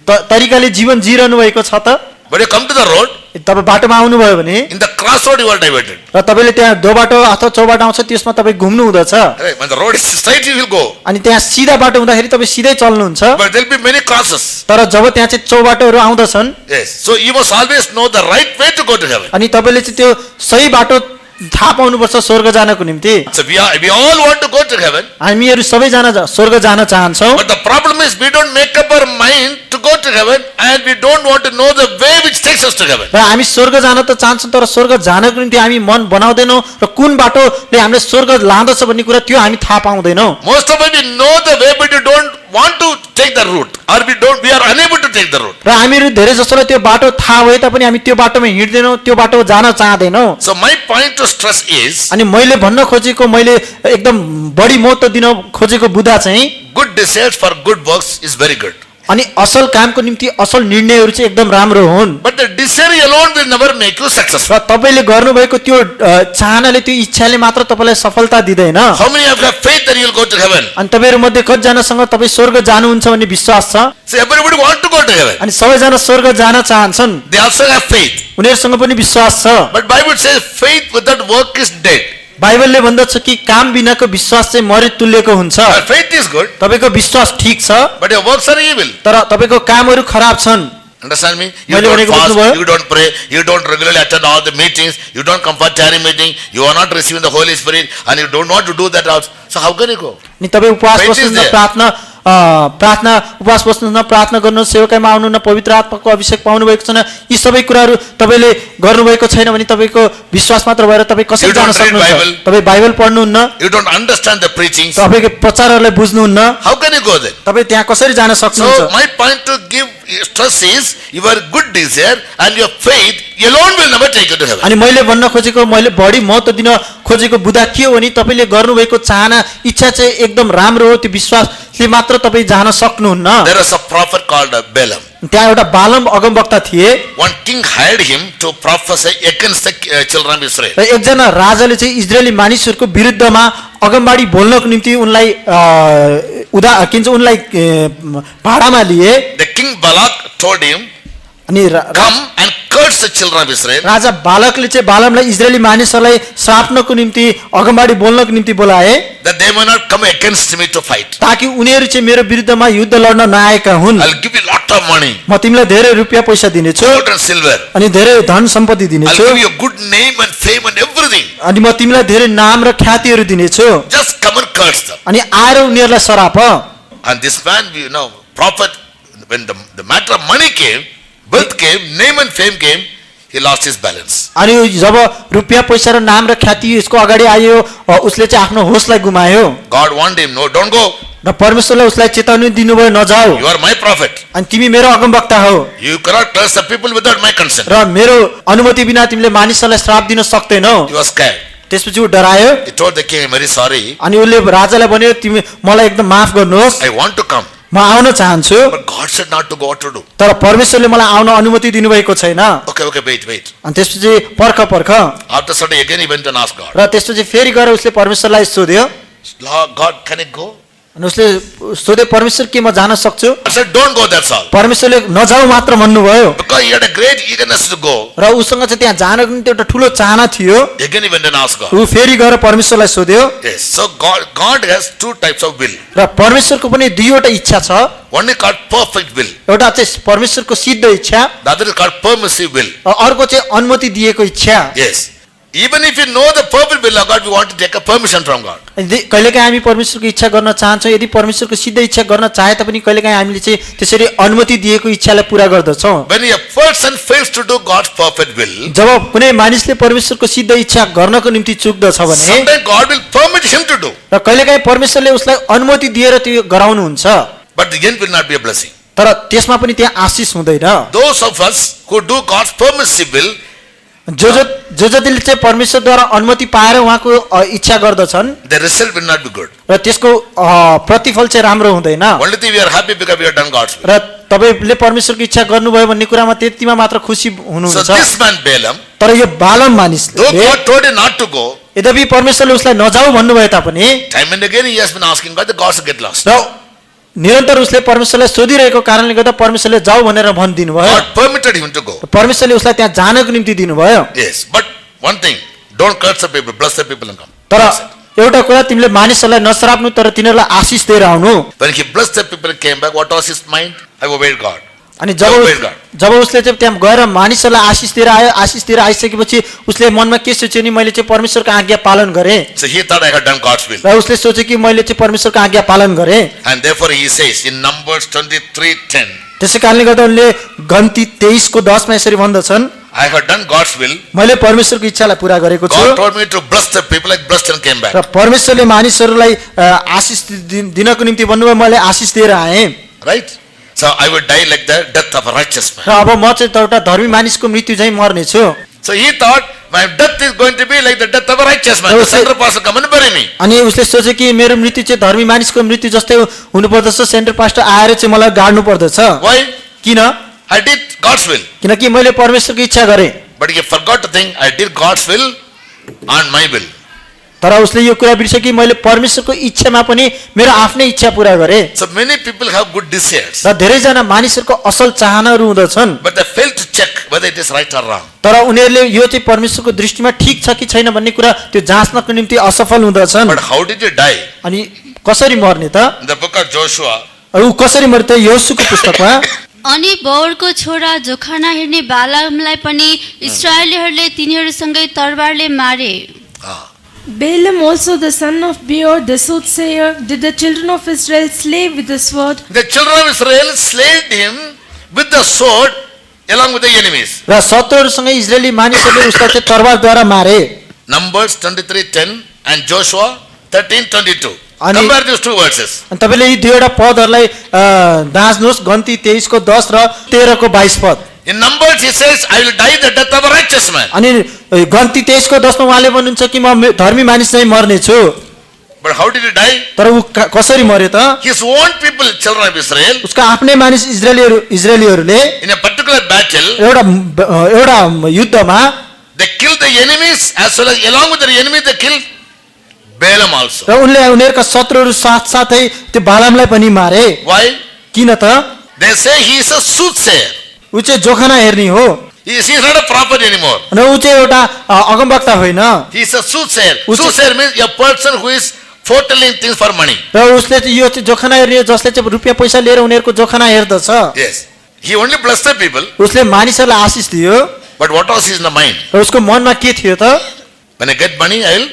Speaker 2: तरिकाले जीवन जिरहनु भएको छ त?
Speaker 1: But you come to the road,
Speaker 2: तपाईँ बाटोमा आउनुभयो भने
Speaker 1: in the crossroad you are diverted.
Speaker 2: र तपाईँले त्यहाँ दो बाटो अथवा चौबाटो आउँछ त्यसमा तपाईँ घुम्नु हुँदछ,
Speaker 1: Right? When the road is straight, you will go.
Speaker 2: अनि त्यहाँ सिधा बाटो हुँदाखेरि तपाईँ सिधै चल्नुहुन्छ।
Speaker 1: But there will be many crosses.
Speaker 2: तर जब त्यहाँ चाहिँ चौबाटोहरू आउँदछन्
Speaker 1: Yes. So you must always know the right way to go to heaven.
Speaker 2: अनि तपाईँले चाहिँ त्यो सही बाटो थाहा पाउनुपर्छ स्वर्ग जानको निम्ति।
Speaker 1: So we all want to go to heaven.
Speaker 2: हामीहरू सबैजना स्वर्ग जान चाहन्छौँ,
Speaker 1: But the problem is we don't make up our mind to go to heaven and we don't want to know the way which takes us to heaven.
Speaker 2: र हामी स्वर्ग जान त चाहन्छौँ तर स्वर्ग जानको निम्ति हामी मन बनाउँदैनौँ र कुन बाटोले हामीलाई स्वर्ग लाँदछ भन्ने कुरा त्यो हामी थाहा पाउँदैनौँ।
Speaker 1: Most of us we know the way but we don't want to take the route or we are unable to take the route.
Speaker 2: र हामीहरू धेरै जसोलाई त्यो बाटो थाहा भए तापनि हामी त्यो बाटोमा हिँड्दैनौँ, त्यो बाटो जान चाहँदैनौँ।
Speaker 1: So my point to stress is
Speaker 2: अनि मैले भन्न खोजेको, मैले एकदम बढी महत्त्व दिन खोजेको बुदा चाहिँ
Speaker 1: good desires for good works is very good.
Speaker 2: अनि असल कामको निम्ति असल निर्णयहरू चाहिँ एकदम राम्रो हुन्।
Speaker 1: But the desire alone will never make you successful.
Speaker 2: र तपाईले गर्नुभएको त्यो चाहनाले त्यो इच्छाले मात्र तपाईलाई सफलता दिँदैन।
Speaker 1: How many of you have faith that you will go to heaven?
Speaker 2: अनि तपाईहरु मध्ये कतिजनासँग तपाई स्वर्ग जानुहुन्छ भन्ने विश्वास छ?
Speaker 1: See, everybody want to go to heaven.
Speaker 2: अनि सबैजना स्वर्ग जान चाहन्छन्।
Speaker 1: They also have faith.
Speaker 2: उनीहरुसँग पनि विश्वास छ।
Speaker 1: But Bible says faith without work is dead.
Speaker 2: बाइबलले भन्दछ कि काम बिनाको विश्वास चाहिँ मरे तुल्यको हुन्छ।
Speaker 1: Faith is good,
Speaker 2: तपाईको विश्वास ठीक छ,
Speaker 1: but your works are evil.
Speaker 2: तर तपाईको कामहरू खराब छन्।
Speaker 1: Understand me? You
Speaker 2: मैले
Speaker 1: don't
Speaker 2: भनेको
Speaker 1: fast,
Speaker 2: बुझ्नुभयो?
Speaker 1: you don't pray, you don't regularly attend all the meetings, you don't come for tarry meeting, you are not receiving the Holy Spirit, and you don't want to do that also. So how can you go?
Speaker 2: नि तपाई उपवास
Speaker 1: Faith is
Speaker 2: बस्नु न,
Speaker 1: there.
Speaker 2: प्रार्थना उपवास बस्नु न, प्रार्थना गर्नु, सेवकाईमा आउनु न, पवित्र आत्माको अभिषेक पाउनु भएको छैन, यी सबै कुराहरू तपाईले गर्नुभएको छैन भने तपाईको विश्वास मात्र भएर तपाई कसरी
Speaker 1: You
Speaker 2: जान
Speaker 1: don't read
Speaker 2: सक्नुहुन्छ?
Speaker 1: Bible.
Speaker 2: तपाई Bible पढ्नुहुन्न,
Speaker 1: You don't understand the preachings.
Speaker 2: तपाईको प्रचारहरूलाई बुझ्नुहुन्न,
Speaker 1: How can you go there?
Speaker 2: तपाई त्यहाँ कसरी जान
Speaker 1: So
Speaker 2: सक्नुहुन्छ?
Speaker 1: my point to give stress is your good desire and your faith alone will never take you to heaven.
Speaker 2: अनि मैले भन्न खोजेको, मैले बढी महत्त्व दिन खोजेको बुदा के हो भने तपाईले गर्नुभएको चाहना इच्छा चाहिँ एकदम राम्रो हो, त्यो विश्वासले मात्र तपाई जान सक्नुहुन्न।
Speaker 1: There was a prophet called Balaam.
Speaker 2: त्यहाँ एउटा बालम अगमवक्ता थिए।
Speaker 1: One king hired him to prophesy against the children of Israel.
Speaker 2: र एकजना राजाले चाहिँ इजरायली मानिसहरूको विरुद्धमा अगमबाडी बोल्नको निम्ति उनलाई उनलाई भाडामा लिए।
Speaker 1: The king Balak told him,
Speaker 2: अनि
Speaker 1: come and curse the children of Israel.
Speaker 2: राजा बालकले चाहिँ बालमलाई इजरायली मानिसहरूलाई श्राप्नको निम्ति अगमबाडी बोल्नको निम्ति बोलाए,
Speaker 1: That they may not come against me to fight.
Speaker 2: ताकि उनीहरू चाहिँ मेरो विरुद्धमा युद्ध लड्न नआएका हुन्।
Speaker 1: I'll give you lot of money,
Speaker 2: म तिमीलाई धेरै रुपियाँ पैसा दिनेछु
Speaker 1: gold and silver.
Speaker 2: अनि धेरै धन सम्पत्ति
Speaker 1: I'll
Speaker 2: दिनेछु
Speaker 1: give you a good name and fame and everything.
Speaker 2: अनि म तिमीलाई धेरै नाम र ख्यातिहरू दिनेछु।
Speaker 1: Just come and curse them.
Speaker 2: अनि आएर उनीहरूलाई सराप।
Speaker 1: And this man, prophet, when the matter of money came, wealth came, name and fame came, he lost his balance.
Speaker 2: अनि जब रुपियाँ पैसा र नाम र ख्याति यसको अगाडि आयो, उसले चाहिँ आफ्नो होसलाई गुमायो।
Speaker 1: God warned him, no, don't go.
Speaker 2: र परमेश्वरले उसलाई चेतावनी दिनुभयो, नजाऊ,
Speaker 1: You are my prophet.
Speaker 2: अनि तिमी मेरो अगमवक्ता हो
Speaker 1: You cannot curse the people without my consent.
Speaker 2: र मेरो अनुमति बिना तिमीले मानिसहरूलाई श्राप दिन सक्दैनौ।
Speaker 1: He was scared.
Speaker 2: त्यसपछि ऊ डरायो।
Speaker 1: He told the king, I'm very sorry.
Speaker 2: अनि उसले राजालाई भन्यो, तिमी मलाई एकदम माफ गर्नुहोस्,
Speaker 1: I want to come.
Speaker 2: म आउन चाहन्छु,
Speaker 1: But God said not to go, what to do?
Speaker 2: तर परमेश्वरले मलाई आउन अनुमति दिनुभएको छैन।
Speaker 1: Okay, wait.
Speaker 2: अनि त्यसपछि पर्ख
Speaker 1: After Sunday, again he went and asked God.
Speaker 2: र त्यसपछि फेरि गएर उसले परमेश्वरलाई सोध्यो।
Speaker 1: Lord, God, can I go?
Speaker 2: अनि उसले सोधे, परमेश्वर के म जान सक्छु?
Speaker 1: I said, don't go, that's all.
Speaker 2: परमेश्वरले नजाऊ मात्र भन्नुभयो।
Speaker 1: Because he had a great eagerness to go.
Speaker 2: र उसँग चाहिँ त्यहाँ जानको निम्ति एउटा ठुलो चाहना थियो।
Speaker 1: Again he went and asked God.
Speaker 2: ऊ फेरि गएर परमेश्वरलाई सोध्यो।
Speaker 1: Yes, so God has two types of will.
Speaker 2: र परमेश्वरको पनि दुईवटा इच्छा छ।
Speaker 1: One is called perfect will.
Speaker 2: एउटा चाहिँ परमेश्वरको सिद्ध इच्छा,
Speaker 1: The other is called permissive will.
Speaker 2: अर्को चाहिँ अनुमति दिएको इच्छा।
Speaker 1: Yes. Even if you know the perfect will of God, we want to take a permission from God.
Speaker 2: कहिलेकाहीँ हामी परमेश्वरको इच्छा गर्न चाहन्छौँ, यदि परमेश्वरको सिद्ध इच्छा गर्न चाहे तापनि कहिलेकाहीँ हामीले चाहिँ त्यसरी अनुमति दिएको इच्छालाई पुरा गर्दछौँ।
Speaker 1: When a person fails to do God's perfect will,
Speaker 2: जब कुनै मानिसले परमेश्वरको सिद्ध इच्छा गर्नको निम्ति चुक्दछ भने
Speaker 1: sometimes God will permit him to do.
Speaker 2: र कहिलेकाहीँ परमेश्वरले उसलाई अनुमति दिएर त्यो गराउनुहुन्छ,
Speaker 1: But the end will not be a blessing.
Speaker 2: तर त्यसमा पनि त्यहाँ आशिष हुँदैन।
Speaker 1: Those of us who do God's permissive will,
Speaker 2: जतिले चाहिँ परमेश्वरद्वारा अनुमति पाएर उहाँको इच्छा गर्दछन्,
Speaker 1: the result will not be good.
Speaker 2: र त्यसको प्रतिफल चाहिँ राम्रो हुँदैन।
Speaker 1: Only thing we are happy because we have done God's will.
Speaker 2: र तपाईले परमेश्वरको इच्छा गर्नुभयो भन्ने कुरामा त्यतिमा मात्र खुसी
Speaker 1: So
Speaker 2: हुनुहुन्छ।
Speaker 1: this man Balaam,
Speaker 2: तर यो बालम
Speaker 1: though
Speaker 2: मानिसले,
Speaker 1: God told him not to go,
Speaker 2: यद्यपि परमेश्वरले उसलाई नजाऊ भन्नुभयो तापनि
Speaker 1: time and again he has been asking God, the gods get lost.
Speaker 2: र निरन्तर उसले परमेश्वरलाई सोधिरहेको कारणले गर्दा परमेश्वरले जाऊ भनेर भनिदिनु भयो।
Speaker 1: God permitted him to go.
Speaker 2: परमेश्वरले उसलाई त्यहाँ जानको निम्ति दिनुभयो।
Speaker 1: Yes, but one thing, don't curse the people, bless the people and come.
Speaker 2: तर एउटा कुरा, तिमीले मानिसहरूलाई नश्राप्नु तर तिनीहरूलाई आशिष दिएर आउनु।
Speaker 1: When he blessed the people and came back, what was his mind? I obeyed God.
Speaker 2: अनि
Speaker 1: obeyed God.
Speaker 2: जब उसले चाहिँ त्यहाँ गएर मानिसहरूलाई आशिष दिएर आयो, आशिष दिएर आइसकेपछि उसले मनमा के सोच्यो नि, मैले चाहिँ परमेश्वरको आज्ञा पालन गरेँ।
Speaker 1: So he thought I had done God's will.
Speaker 2: र उसले सोच्यो कि मैले चाहिँ परमेश्वरको आज्ञा पालन गरेँ।
Speaker 1: And therefore he says in Numbers 23:10,
Speaker 2: त्यसै कारणले गर्दा उनले गन्ती 23:10 यसरी भन्दछन्,
Speaker 1: I have done God's will.
Speaker 2: मैले परमेश्वरको इच्छालाई पुरा गरेको छु
Speaker 1: God told me to bless the people, like blessed and came back.
Speaker 2: र परमेश्वरले मानिसहरूलाई आशिष दिनको निम्ति भन्नुभयो, मैले आशिष दिएर आएँ।
Speaker 1: Right? So I would die like the death of a righteous man.
Speaker 2: र अब म चाहिँ एउटा धर्मी मानिसको मृत्यु चाहिँ मर्नेछु।
Speaker 1: So he thought, my death is going to be like the death of a righteous man.
Speaker 2: Oh,
Speaker 1: The
Speaker 2: so-
Speaker 1: center pastor come and bury me.
Speaker 2: अनि उसले सोचे कि मेरो मृत्यु चाहिँ धर्मी मानिसको मृत्यु जस्तै हुनुपर्दछ, सेन्टर पास्टर आएर चाहिँ मलाई गाड्नु पर्दछ।
Speaker 1: Why?
Speaker 2: किन?
Speaker 1: I did God's will.
Speaker 2: किनकि मैले परमेश्वरको इच्छा गरेँ।
Speaker 1: But he forgot to think, I did God's will on my will.
Speaker 2: तर उसले यो कुरा बिर्स्यो कि मैले परमेश्वरको इच्छामा पनि मेरो आफ्नै इच्छा पूरा गरेँ।
Speaker 1: So many people have good desires,
Speaker 2: र धेरैजना मानिसहरूको असल चाहनाहरू हुँदछन्,
Speaker 1: but they fail to check whether it is right or wrong.
Speaker 2: तर उनीहरूले यो चाहिँ परमेश्वरको दृष्टिमा ठिक छ कि छैन भन्ने कुरा त्यो जाँच्नको निम्ति असफल हुँदछन्।
Speaker 1: But how did he die?
Speaker 2: अनि कसरी मर्ने त?
Speaker 1: In the book of Joshua,
Speaker 2: ऊ कसरी मर्ने त? योशुको पुस्तकमा
Speaker 3: अनि बौरको छोरा जोखाना हेर्ने बालामलाई पनि इस्राएलीहरूले तिनीहरूसँगै तरबारले मारे।
Speaker 4: Balaam also the son of Beor the soothsayer did the children of Israel slay with the sword.
Speaker 1: the children of Israel slayed him with the sword along with the enemies.
Speaker 2: र शत्रुहरूसँगै इजरायली मानिसहरूले उसलाई चाहिँ तरबारद्वारा मारे।
Speaker 1: Numbers 23:10 and Joshua 13:22.
Speaker 2: Ani-
Speaker 1: Compare these two verses.
Speaker 2: अनि तपाईँले यी दुईवटा पदहरूलाई दाँच्नुहोस्, गन्ती 23को 10 र 13को 22 पद।
Speaker 1: In Numbers he says, I will die the death of a righteous man.
Speaker 2: अनि गन्ती 23को 10 मा उहाँले भन्नुहुन्छ कि म धर्मी मानिस नै मर्ने छु।
Speaker 1: But how did he die?
Speaker 2: तर ऊ कसरी मर्यो त?
Speaker 1: His own people, children of Israel,
Speaker 2: उसका आफ्नै मानिस इजरायलीहरूले
Speaker 1: in a particular battle,
Speaker 2: एउटा युद्धमा
Speaker 1: they killed the enemies as well as along with the enemy they killed Balaam also.
Speaker 2: र उनले उनीहरूका शत्रुहरू साथसाथै त्यो बालामलाई पनि मारे।
Speaker 1: Why?
Speaker 2: किन त?
Speaker 1: They say he is a soothsayer.
Speaker 2: ऊ चाहिँ जोखाना हेर्ने हो,
Speaker 1: He is not a prophet anymore.
Speaker 2: र ऊ चाहिँ एउटा अगमवक्ता होइन।
Speaker 1: He is a soothsayer.
Speaker 2: Us-
Speaker 1: Soothsayer means a person who is foretelling things for money.
Speaker 2: र उसले चाहिँ यो चाहिँ जोखाना हेर्ने, जसले चाहिँ रुपियाँ पैसा लिएर उनीहरूको जोखाना हेर्दछ।
Speaker 1: Yes. He only blessed the people.
Speaker 2: उसले मानिसहरूलाई आशिष दियो,
Speaker 1: But what was in the mind?
Speaker 2: र उसको मनमा के थियो त?
Speaker 1: When I get money, I will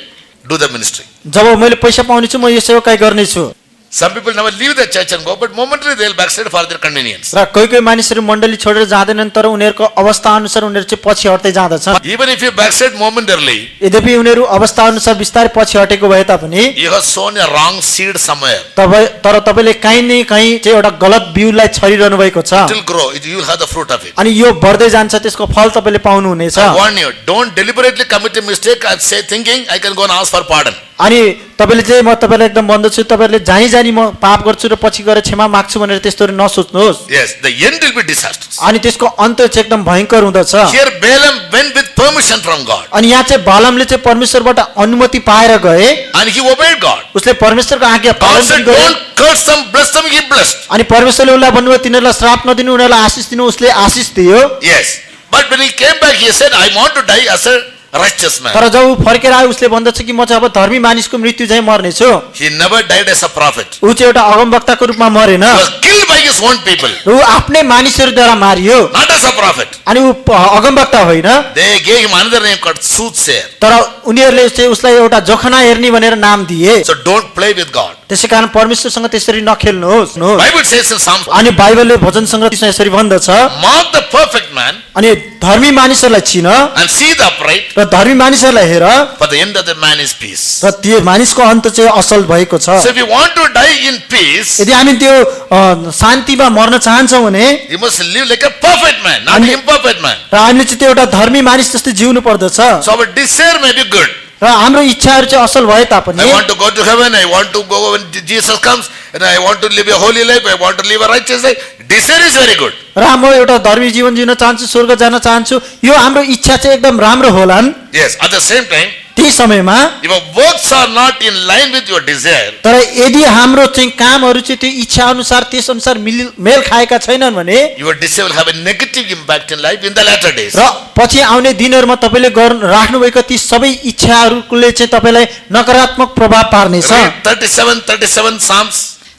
Speaker 1: do the ministry.
Speaker 2: जब मैले पैसा पाउने छु म यो सेवाकाई गर्नेछु।
Speaker 1: Some people never leave the church and go, but momentarily they will backslide for their convenience.
Speaker 2: र कोही मानिसहरू मण्डली छोडेर जाँदैनन्, तर उनीहरूको अवस्था अनुसार उनीहरू चाहिँ पछि हट्दै जाँदछन्।
Speaker 1: Even if you backslide momentarily,
Speaker 2: यद्यपि उनीहरू अवस्था अनुसार बिस्तारै पछि हटेको भए तापनि
Speaker 1: you have sown a wrong seed somewhere.
Speaker 2: तर तपाईँले कहीँ न कहीँ चाहिँ एउटा गलत बिउलाई छरिरहनु भएको छ।
Speaker 1: It will grow. You will have the fruit of it.
Speaker 2: अनि यो बढ्दै जान्छ, त्यसको फल तपाईँले पाउनुहुनेछ।
Speaker 1: I warn you, don't deliberately commit a mistake and say thinking I can go and ask for pardon.
Speaker 2: अनि तपाईँले चाहिँ म तपाईँलाई एकदम भन्दछु, तपाईँहरूले जानी जानी म पाप गर्छु र पछि गएर क्षमा माग्छु भनेर त्यस्तोहरू नसोच्नुहोस्।
Speaker 1: Yes, the end will be disastrous.
Speaker 2: अनि त्यसको अन्त चाहिँ एकदम भयङ्कर हुँदछ।
Speaker 1: Here Balaam went with permission from God
Speaker 2: अनि यहाँ चाहिँ बालामले चाहिँ परमेश्वरबाट अनुमति पाएर गए,
Speaker 1: and he obeyed God.
Speaker 2: उसले परमेश्वरको आज्ञा
Speaker 1: God
Speaker 2: पालन
Speaker 1: said,
Speaker 2: पनि गरे।
Speaker 1: don't curse them, bless them, he blessed.
Speaker 2: अनि परमेश्वरले उसलाई भन्नुभयो तिनीहरूलाई श्राप नदिनु, उनीहरूलाई आशिष दिनु, उसले आशिष दियो।
Speaker 1: Yes. But when he came back, he said, I want to die as a righteous man.
Speaker 2: तर जब ऊ फर्केर आयो उसले भन्दछ कि म चाहिँ अब धर्मी मानिसको मृत्यु चाहिँ मर्नेछु।
Speaker 1: He never died as a prophet.
Speaker 2: ऊ चाहिँ एउटा अगमवक्ताको रूपमा मरेन,
Speaker 1: He was killed by his own people,
Speaker 2: र ऊ आफ्नै मानिसहरूद्वारा Mario.
Speaker 1: not as a prophet.
Speaker 2: अनि ऊ अगमवक्ता होइन,
Speaker 1: They gave him another name called soothsayer.
Speaker 2: तर उनीहरूले चाहिँ उसलाई एउटा जोखना हेर्ने भनेर नाम दिए।
Speaker 1: So don't play with God.
Speaker 2: त्यसै कारण परमेश्वरसँग त्यसरी नखेल्नुहोस्।
Speaker 1: Bible says in Psalm,
Speaker 2: अनि बाइबलले भजन सङ्ग्रह यसरी भन्दछ,
Speaker 1: mark the perfect man
Speaker 2: अनि धर्मी मानिसहरूलाई चिन
Speaker 1: and see the upright,
Speaker 2: र धर्मी मानिसहरूलाई हेर,
Speaker 1: for the end of the man is peace.
Speaker 2: र त्यो मानिसको अन्त चाहिँ असल भएको छ।
Speaker 1: So if you want to die in peace,
Speaker 2: यदि हामी त्यो शान्तिमा मर्न चाहन्छौँ भने
Speaker 1: you must live like a perfect man, not an imperfect man.
Speaker 2: र हामीले चाहिँ त्यो एउटा धर्मी मानिस जस्तै जिउनु पर्दछ।
Speaker 1: So our desire may be good.
Speaker 2: र हाम्रो इच्छाहरू चाहिँ असल भए तापनि
Speaker 1: I want to go to heaven, I want to go when Jesus comes, and I want to live a holy life, I want to live a righteous life. Desire is very good.
Speaker 2: र म एउटा धर्मी जीवन जिउन चाहन्छु, स्वर्ग जान चाहन्छु, यो हाम्रो इच्छा चाहिँ एकदम राम्रो होलान्।
Speaker 1: Yes, at the same time,
Speaker 2: त्यही समयमा
Speaker 1: if your works are not in line with your desire,
Speaker 2: तर यदि हाम्रो चाहिँ कामहरू चाहिँ त्यो इच्छा अनुसार त्यस अनुसार मेल खाएका छैनन् भने
Speaker 1: your desire will have a negative impact in life in the latter days.
Speaker 2: र पछि आउने दिनहरूमा तपाईँले राख्नुभएका ती सबै इच्छाहरूले चाहिँ तपाईँलाई नकारात्मक प्रभाव पार्नेछ।
Speaker 1: Read 37 Psalms.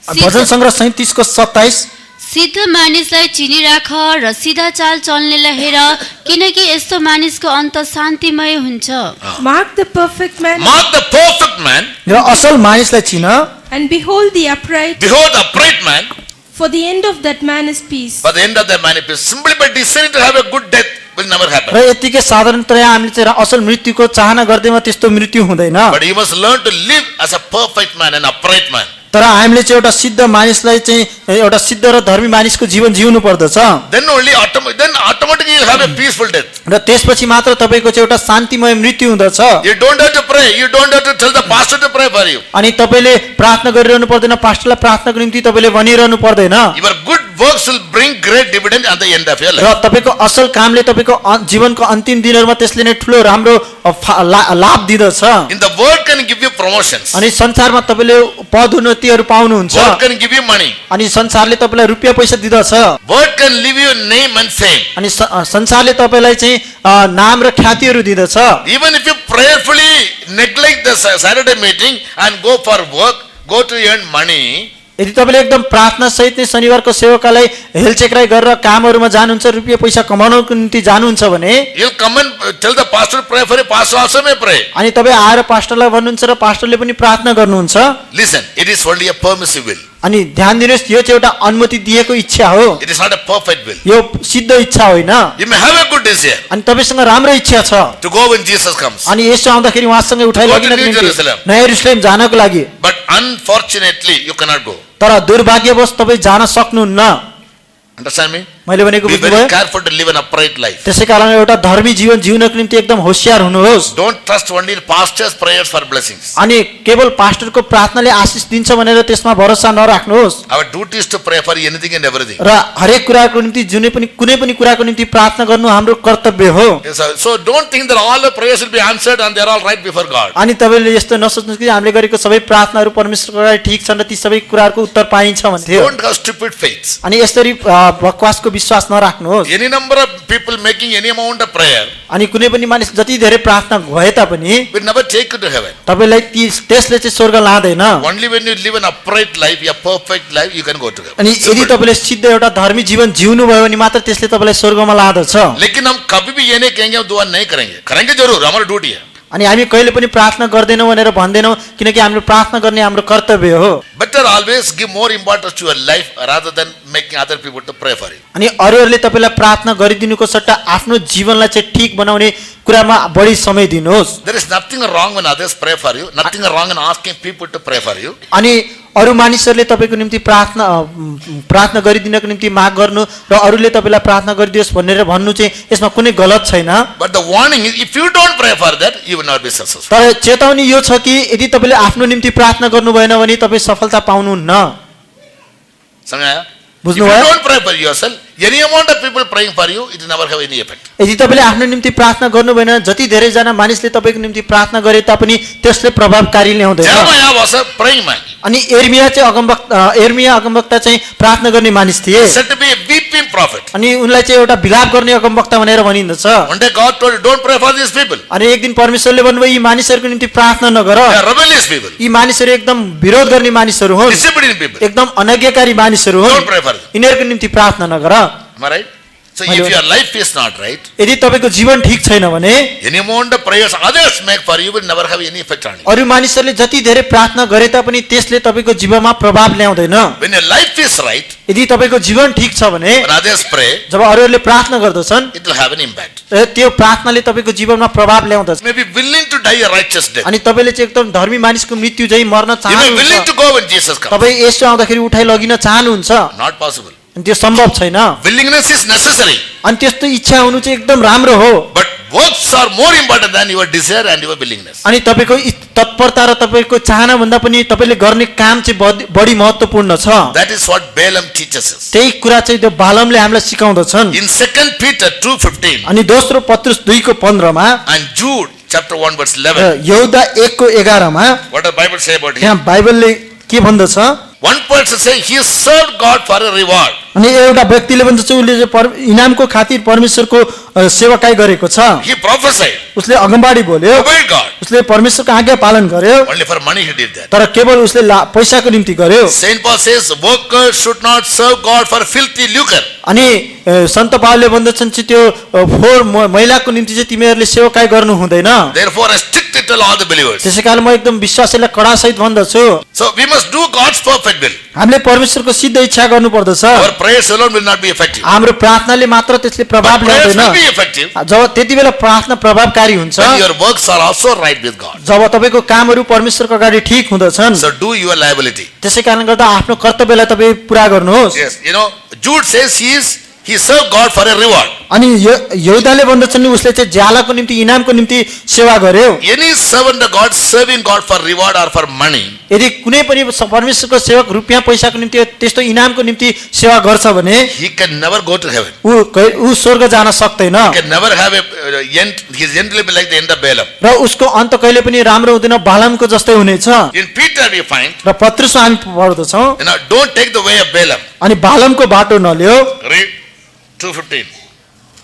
Speaker 2: भजन सङ्ग्रह 37 को 27।
Speaker 3: सिद्ध मानिसलाई चिनिराख र सिधा चाल चल्नेलाई हेर, किनकि यस्तो मानिसको अन्त शान्तिमय हुन्छ।
Speaker 4: Mark the perfect man
Speaker 1: Mark the perfect man,
Speaker 2: र असल मानिसलाई चिन,
Speaker 4: and behold the upright,
Speaker 1: behold the upright man,
Speaker 4: for the end of that man is peace.
Speaker 1: for the end of the man is peace. Simply by deciding to have a good death, will never happen.
Speaker 2: र यतिकै साधारणतया हामीले चाहिँ असल मृत्युको चाहना गर्दैमा त्यस्तो मृत्यु हुँदैन।
Speaker 1: But you must learn to live as a perfect man, an upright man.
Speaker 2: तर हामीले चाहिँ एउटा सिद्ध मानिसलाई चाहिँ एउटा सिद्ध र धर्मी मानिसको जीवन जिउनु पर्दछ।
Speaker 1: Then automatically you'll have a peaceful death.
Speaker 2: र त्यसपछि मात्र तपाईको चाहिँ एउटा शान्तिमय मृत्यु हुँदछ।
Speaker 1: You don't have to pray. You don't have to tell the pastor to pray for you.
Speaker 2: अनि तपाईले प्रार्थना गरिरहनु पर्दैन, पास्टरलाई प्रार्थनाको निम्ति तपाईले भनिरहनु पर्दैन।
Speaker 1: Your good works will bring great dividend at the end of your
Speaker 2: र
Speaker 1: life.
Speaker 2: तपाईको असल कामले तपाईको जीवनको अन्तिम दिनहरुमा त्यसले नै ठूलो राम्रो लाभ दिदछ।
Speaker 1: In the world can give you promotions.
Speaker 2: अनि संसारमा तपाईले पदोन्नतिहरु पाउनुहुन्छ।
Speaker 1: World can give you money.
Speaker 2: अनि संसारले तपाईलाई रुपैयाँ पैसा दिदछ।
Speaker 1: World can give you name and fame.
Speaker 2: अनि संसारले तपाईलाई चाहिँ नाम र ख्यातिहरु दिदछ।
Speaker 1: Even if you prayerfully neglect the Saturday meeting and go for work, go to earn money,
Speaker 2: यदि तपाईले एकदम प्रार्थना सहित नै शनिबारको सेवाकालाई हेलचेक्राइ गरेर कामहरुमा जानुहुन्छ, रुपैयाँ पैसा कमाउनको निम्ति जानुहुन्छ भने
Speaker 1: you'll come and tell the pastor to pray for you. Pastor also may pray.
Speaker 2: अनि तपाई आएर पास्टरलाई भन्नुहुन्छ र पास्टरले पनि प्रार्थना गर्नुहुन्छ।
Speaker 1: Listen, it is only a permissive will.
Speaker 2: अनि ध्यान दिनुस्, यो चाहिँ एउटा अनुमति दिएको इच्छा हो,
Speaker 1: It is not a perfect will.
Speaker 2: यो सिद्ध इच्छा होइन।
Speaker 1: You may have a good desire
Speaker 2: अनि तपाईसँग राम्रो इच्छा छ,
Speaker 1: to go when Jesus comes.
Speaker 2: अनि यसो आउँदाखेरि उहाँसँगै उठाइ
Speaker 1: Go to
Speaker 2: लगिनको
Speaker 1: New
Speaker 2: निम्ति
Speaker 1: Jerusalem.
Speaker 2: नयाँ यरुशलेम जानको लागि।
Speaker 1: But unfortunately, you cannot go.
Speaker 2: तर दुर्भाग्यवश तपाई जान सक्नुहुन्न।
Speaker 1: Understand me?
Speaker 2: मैले भनेको
Speaker 1: Be
Speaker 2: बुझ्नुभयो?
Speaker 1: very careful to live an upright life.
Speaker 2: त्यसैकारण एउटा धर्मी जीवन जिउनको निम्ति एकदम होशियार हुनुहोस्।
Speaker 1: Don't trust only in pastors' prayers for blessings.
Speaker 2: अनि केवल पास्टरको प्रार्थनाले आशिष दिन्छ भनेर त्यसमा भरोसा नराख्नुहोस्।
Speaker 1: Our duty is to pray for anything and everything.
Speaker 2: र हरेक कुराको निम्ति कुनै पनि कुराको निम्ति प्रार्थना गर्नु हाम्रो कर्तव्य हो।
Speaker 1: So don't think that all the prayers will be answered and they're all right before God.
Speaker 2: अनि तपाईले यस्तो नसोच्नुहोस् कि हामीले गरेको सबै प्रार्थनाहरू परमेश्वरको लागि ठिक छन् र ती सबै कुराहरूको उत्तर पाइन्छ भन्थ्यो।
Speaker 1: Don't have stupid faith.
Speaker 2: अनि यसरी बकवासको विश्वास नराख्नुहोस्।
Speaker 1: Any number of people making any amount of prayer
Speaker 2: अनि कुनै पनि मानिस जति धेरै प्रार्थना भए तापनि
Speaker 1: will never take you to heaven.
Speaker 2: तपाईलाई त्यसले चाहिँ स्वर्ग लाँदैन।
Speaker 1: Only when you live an upright life, a perfect life, you can go to heaven.
Speaker 2: अनि यदि तपाईले सिद्ध एउटा धर्मी जीवन जिउनु भयो भने मात्र त्यसले तपाईलाई स्वर्गमा लाँदछ।
Speaker 1: लेकिन हम कभी भी ये नहीं कहेंगे हम दुआ नहीं करेंगे, करेंगे जरूर, हमारा ड्यूटी है.
Speaker 2: अनि हामी कहिले पनि प्रार्थना गर्दैनौँ भनेर भन्दैनौँ, किनकि हामीले प्रार्थना गर्ने हाम्रो कर्तव्य हो।
Speaker 1: Better always give more importance to your life rather than making other people to pray for you.
Speaker 2: अनि अरूहरूले तपाईलाई प्रार्थना गरिदिनुको सट्टा आफ्नो जीवनलाई चाहिँ ठिक बनाउने कुरामा बढी समय दिनुहोस्।
Speaker 1: There is nothing wrong when others pray for you, nothing wrong in asking people to pray for you.
Speaker 2: अनि अरू मानिसहरूले तपाईको निम्ति प्रार्थना गरिदिनको निम्ति माग गर्नु र अरूले तपाईलाई प्रार्थना गरिदियोस् भनेर भन्नु चाहिँ यसमा कुनै गलत छैन।
Speaker 1: But the warning is, if you don't pray for that, you will not be successful.
Speaker 2: तर चेतावनी यो छ कि यदि तपाईले आफ्नो निम्ति प्रार्थना गर्नु भएन भने तपाई सफलता पाउनुहुन्न।
Speaker 1: समझाया? If you
Speaker 2: बुझ्नुभयो?
Speaker 1: don't pray for yourself, any amount of people praying for you, it will never have any effect.
Speaker 2: यदि तपाईले आफ्नो निम्ति प्रार्थना गर्नु भएन, जति धेरै जना मानिसले तपाईको निम्ति प्रार्थना गरे तापनि त्यसले प्रभावकारी ल्याउँदैन।
Speaker 1: Jeremiah was a praying man.
Speaker 2: अनि एर्मिया अगमवक्ता चाहिँ प्रार्थना गर्ने मानिस थिए।
Speaker 1: Said to be a weeping prophet.
Speaker 2: अनि उनलाई चाहिँ एउटा विलाप गर्ने अगमवक्ता भनेर भनिन्दछ।
Speaker 1: One day God told, don't pray for these people.
Speaker 2: अनि एक दिन परमेश्वरले भन्नुभयो यी मानिसहरूको निम्ति प्रार्थना नगर,
Speaker 1: They are rebellious people,
Speaker 2: यी मानिसहरू एकदम विरोध गर्ने मानिसहरू हुन्,
Speaker 1: disobedient people.
Speaker 2: एकदम अनज्ञाकारी मानिसहरू हुन्,
Speaker 1: Don't pray for them.
Speaker 2: यिनीहरूको निम्ति प्रार्थना नगर।
Speaker 1: Am I right? So if your life is not right,
Speaker 2: यदि तपाईको जीवन ठिक छैन भने
Speaker 1: any amount of prayers others make for you will never have any effect on you.
Speaker 2: अरू मानिसहरूले जति धेरै प्रार्थना गरे तापनि त्यसले तपाईको जीवनमा प्रभाव ल्याउँदैन।
Speaker 1: When your life is right,
Speaker 2: यदि तपाईको जीवन ठिक छ भने
Speaker 1: when others pray,
Speaker 2: जब अरूहरूले प्रार्थना गर्दछन्
Speaker 1: it will have an impact.
Speaker 2: र त्यो प्रार्थनाले तपाईँको जीवनमा प्रभाव ल्याउँदछ।
Speaker 1: You may be willing to die a righteous death.
Speaker 2: अनि तपाईँले चाहिँ एकदम धर्मी मानिसको मृत्यु चाहिँ मर्न
Speaker 1: You may be willing
Speaker 2: चाहनुहुन्छ,
Speaker 1: to go when Jesus comes.
Speaker 2: तपाईँ यसो आउँदाखेरि उठाइ लगिन चाहनुहुन्छ,
Speaker 1: Not possible.
Speaker 2: अनि त्यो सम्भव छैन।
Speaker 1: Willingness is necessary,
Speaker 2: अनि त्यस्तो इच्छा हुनु चाहिँ एकदम राम्रो हो,
Speaker 1: but works are more important than your desire and your willingness.
Speaker 2: अनि तपाईँको तत्परता र तपाईँको चाहना भन्दा पनि तपाईँले गर्ने काम चाहिँ बढी महत्त्वपूर्ण छ।
Speaker 1: That is what Balaam teaches us.
Speaker 2: त्यही कुरा चाहिँ त्यो बालमले हामीलाई सिकाउँदछन्।
Speaker 1: In 2 Peter 2:15
Speaker 2: अनि दोस्रो पत्रुस 2:15
Speaker 1: and Jude chapter 1 verse 11,
Speaker 2: यहुदा 1:11
Speaker 1: what does the Bible say about him?
Speaker 2: यहाँ बाइबलले के भन्दछ?
Speaker 1: One person say he served God for a reward.
Speaker 2: अनि एउटा व्यक्तिले भन्छ उसले चाहिँ इनामको खातिर परमेश्वरको सेवाकाई गरेको छ।
Speaker 1: He prophesied,
Speaker 2: उसले अगमबाडी बोल्यो,
Speaker 1: obeyed God.
Speaker 2: उसले परमेश्वरको आज्ञा पालन गर्यो,
Speaker 1: Only for money he did that.
Speaker 2: तर केवल उसले पैसाको निम्ति गर्यो।
Speaker 1: Saint Paul says workers should not serve God for filthy lucre.
Speaker 2: अनि सन्त पावलले भन्दछन् چې त्यो फोहोर महिलाको निम्ति चाहिँ तिमीहरूले सेवाकाई गर्नु हुँदैन।
Speaker 1: Therefore I strictly tell all the believers.
Speaker 2: त्यसैकारण म एकदम विश्वासीलाई कडासहित भन्दछु,
Speaker 1: So we must do God's perfect will.
Speaker 2: हामीले परमेश्वरको सिद्ध इच्छा गर्नुपर्दछ।
Speaker 1: Our prayers alone will not be effective.
Speaker 2: हाम्रो प्रार्थनाले मात्र त्यसले
Speaker 1: But
Speaker 2: प्रभाव
Speaker 1: prayers
Speaker 2: ल्याउँदैन।
Speaker 1: will be effective
Speaker 2: जब त्यति बेला प्रार्थना प्रभावकारी हुन्छ
Speaker 1: when your works are also right with God.
Speaker 2: जब तपाईँको कामहरू परमेश्वरको अगाडि ठिक हुँदछन्।
Speaker 1: So do your liability.
Speaker 2: त्यसै कारण गर्दा आफ्नो कर्तव्यलाई तपाईँ पुरा गर्नुहोस्।
Speaker 1: Yes, Jude says he served God for a reward.
Speaker 2: अनि यहुदाले भन्दछन् नि उसले चाहिँ ज्यालाको निम्ति इनामको निम्ति सेवा गर्यो।
Speaker 1: Any servant of God serving God for reward or for money,
Speaker 2: यदि कुनै पनि परमेश्वरको सेवक रुपियाँ पैसाको निम्ति त्यस्तो इनामको निम्ति सेवा गर्छ भने
Speaker 1: he can never go to heaven.
Speaker 2: ऊ स्वर्ग जान सक्दैन
Speaker 1: He can never have his end will be like the end of Balaam.
Speaker 2: र उसको अन्त कहिले पनि राम्रो हुँदैन, बालामको जस्तै हुनेछ।
Speaker 1: In Peter we find,
Speaker 2: र पत्रुसमा हामी पढ्दछौँ
Speaker 1: don't take the way of Balaam.
Speaker 2: अनि बालामको बाटो नल्यो।
Speaker 1: Read 2:15.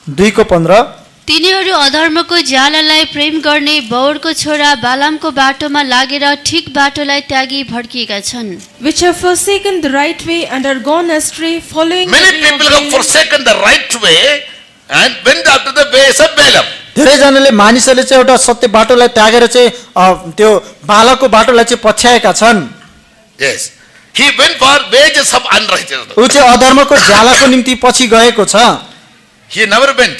Speaker 2: 2:15
Speaker 3: तिनीहरू अधर्मको ज्यालालाई प्रेम गर्ने बौरको छोरा बालामको बाटोमा लागेर ठिक बाटोलाई त्यागी भड्किएका छन्।
Speaker 4: which have forsaken the right way and are gone astray, following the
Speaker 1: Many
Speaker 4: way of
Speaker 1: people have
Speaker 4: Balaam.
Speaker 1: forsaken the right way and went after the ways of Balaam.
Speaker 2: धेरैजनाले मानिसहरूले चाहिँ एउटा सत्य बाटोलाई त्यागेर चाहिँ त्यो बालकको बाटोलाई चाहिँ पछ्याएका छन्।
Speaker 1: Yes. He went for wages of unrighteousness.
Speaker 2: ऊ चाहिँ अधर्मको ज्यालाको निम्ति पछि गएको छ।
Speaker 1: He never went.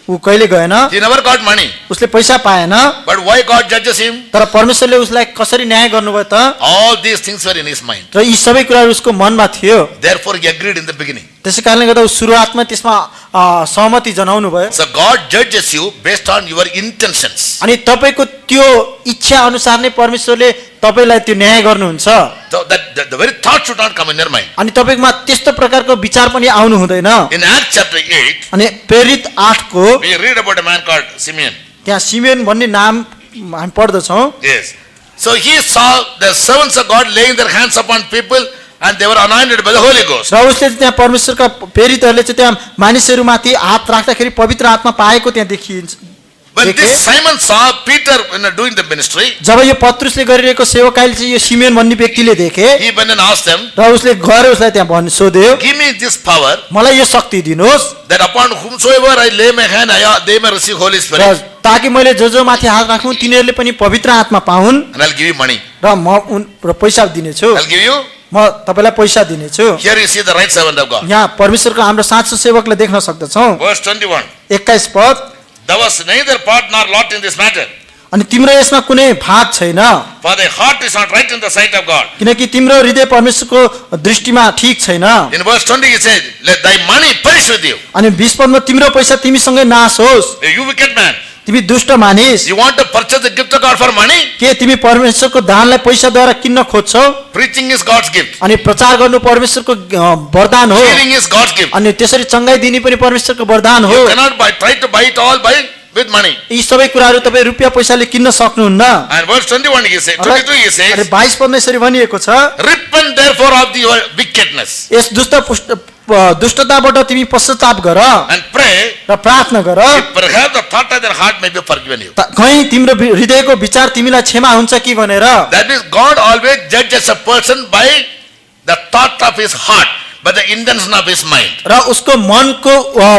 Speaker 2: ऊ कहिले गएन,
Speaker 1: He never got money.
Speaker 2: उसले पैसा पाएन।
Speaker 1: But why God judges him?
Speaker 2: तर परमेश्वरले उसलाई कसरी न्याय गर्नुभयो त?
Speaker 1: All these things were in his mind.
Speaker 2: र यी सबै कुराहरू उसको मनमा थियो।
Speaker 1: Therefore he agreed in the beginning.
Speaker 2: त्यसै कारणले गर्दा ऊ सुरुवातमा त्यसमा सहमति जनाउनु भयो।
Speaker 1: So God judges you based on your intentions.
Speaker 2: अनि तपाईँको त्यो इच्छा अनुसार नै परमेश्वरले तपाईँलाई त्यो न्याय गर्नुहुन्छ।
Speaker 1: So that the very thought should not come in your mind.
Speaker 2: अनि तपाईँमा त्यस्तो प्रकारको विचार पनि आउनु हुँदैन।
Speaker 1: In Acts chapter 8,
Speaker 2: अनि प्रेरित 8 को
Speaker 1: we read about a man called Simeon.
Speaker 2: त्यहाँ सिमेन भन्ने नाम हामी पढ्दछौँ।
Speaker 1: Yes. So he saw the servants of God laying their hands upon people and they were anointed by the Holy Ghost.
Speaker 2: र उसले चाहिँ त्यहाँ परमेश्वरका प्रेरितहरूले चाहिँ त्यहाँ मानिसहरूमाथि हात राख्दाखेरि पवित्र आत्मा पाएको त्यहाँ देखिन्छ।
Speaker 1: When this Simon saw Peter doing the ministry,
Speaker 2: जब यो पत्रुसले गरिरहेको सेवकाईले चाहिँ यो सिमेन भन्ने व्यक्तिले देखे
Speaker 1: he went and asked them,
Speaker 2: र उसले गएर उसलाई त्यहाँ सोध्यो,
Speaker 1: give me this power
Speaker 2: मलाई यो शक्ति दिनुहोस्
Speaker 1: that upon whomsoever I lay my hand, they may receive Holy
Speaker 2: र
Speaker 1: Spirit
Speaker 2: ताकि मैले जो माथि हात राख्नु तिनीहरूले पनि पवित्र आत्मा पाउन्
Speaker 1: and I'll give you money.
Speaker 2: र म पैसा दिनेछु,
Speaker 1: I'll give you.
Speaker 2: म तपाईँलाई पैसा दिनेछु।
Speaker 1: Here you see the right servant of God.
Speaker 2: यहाँ परमेश्वरको हाम्रो साँचो सेवकलाई देख्न सक्दछौँ।
Speaker 1: Verse 21.
Speaker 2: 21 पद,
Speaker 1: There was neither part nor lot in this matter,
Speaker 2: अनि तिम्रो यसमा कुनै भाग छैन
Speaker 1: for thy heart is not right in the sight of God.
Speaker 2: किनकि तिम्रो हृदय परमेश्वरको दृष्टिमा ठीक छैन।
Speaker 1: In verse 20 he said, let thy money perish with you.
Speaker 2: अनि 20 पदमा तिम्रो पैसा तिमीसँगै नाश होस्।
Speaker 1: You wicked man.
Speaker 2: तिमी दुष्ट मानिस,
Speaker 1: You want to purchase the gift of God for money?
Speaker 2: के तिमी परमेश्वरको दानलाई पैसाद्वारा किन्न खोज्छौ?
Speaker 1: Preaching is God's gift.
Speaker 2: अनि प्रचार गर्नु परमेश्वरको वरदान हो,
Speaker 1: Healing is God's gift.
Speaker 2: अनि त्यसरी चंगाई दिने पनि परमेश्वरको वरदान हो।
Speaker 1: You cannot try to buy it all with money.
Speaker 2: यी सबै कुराहरू तपाईँ रुपियाँ पैसाले किन्न सक्नुहुन्न।
Speaker 1: And verse 21 he said, 22 he
Speaker 2: अरे
Speaker 1: says,
Speaker 2: 22 पदमा यसरी भनिएको छ,
Speaker 1: repent therefore of your wickedness
Speaker 2: यस दुष्टताबाट तिमी पश्चाताप गर
Speaker 1: and pray,
Speaker 2: र प्रार्थना गर,
Speaker 1: if perhaps the thought of their heart may be forgiven you.
Speaker 2: कहीं तिम्रो हृदयको विचार तिमीलाई क्षमा हुन्छ कि भनेर।
Speaker 1: That means God always judges a person by the thought of his heart, by the intention of his mind.
Speaker 2: र उसको मनको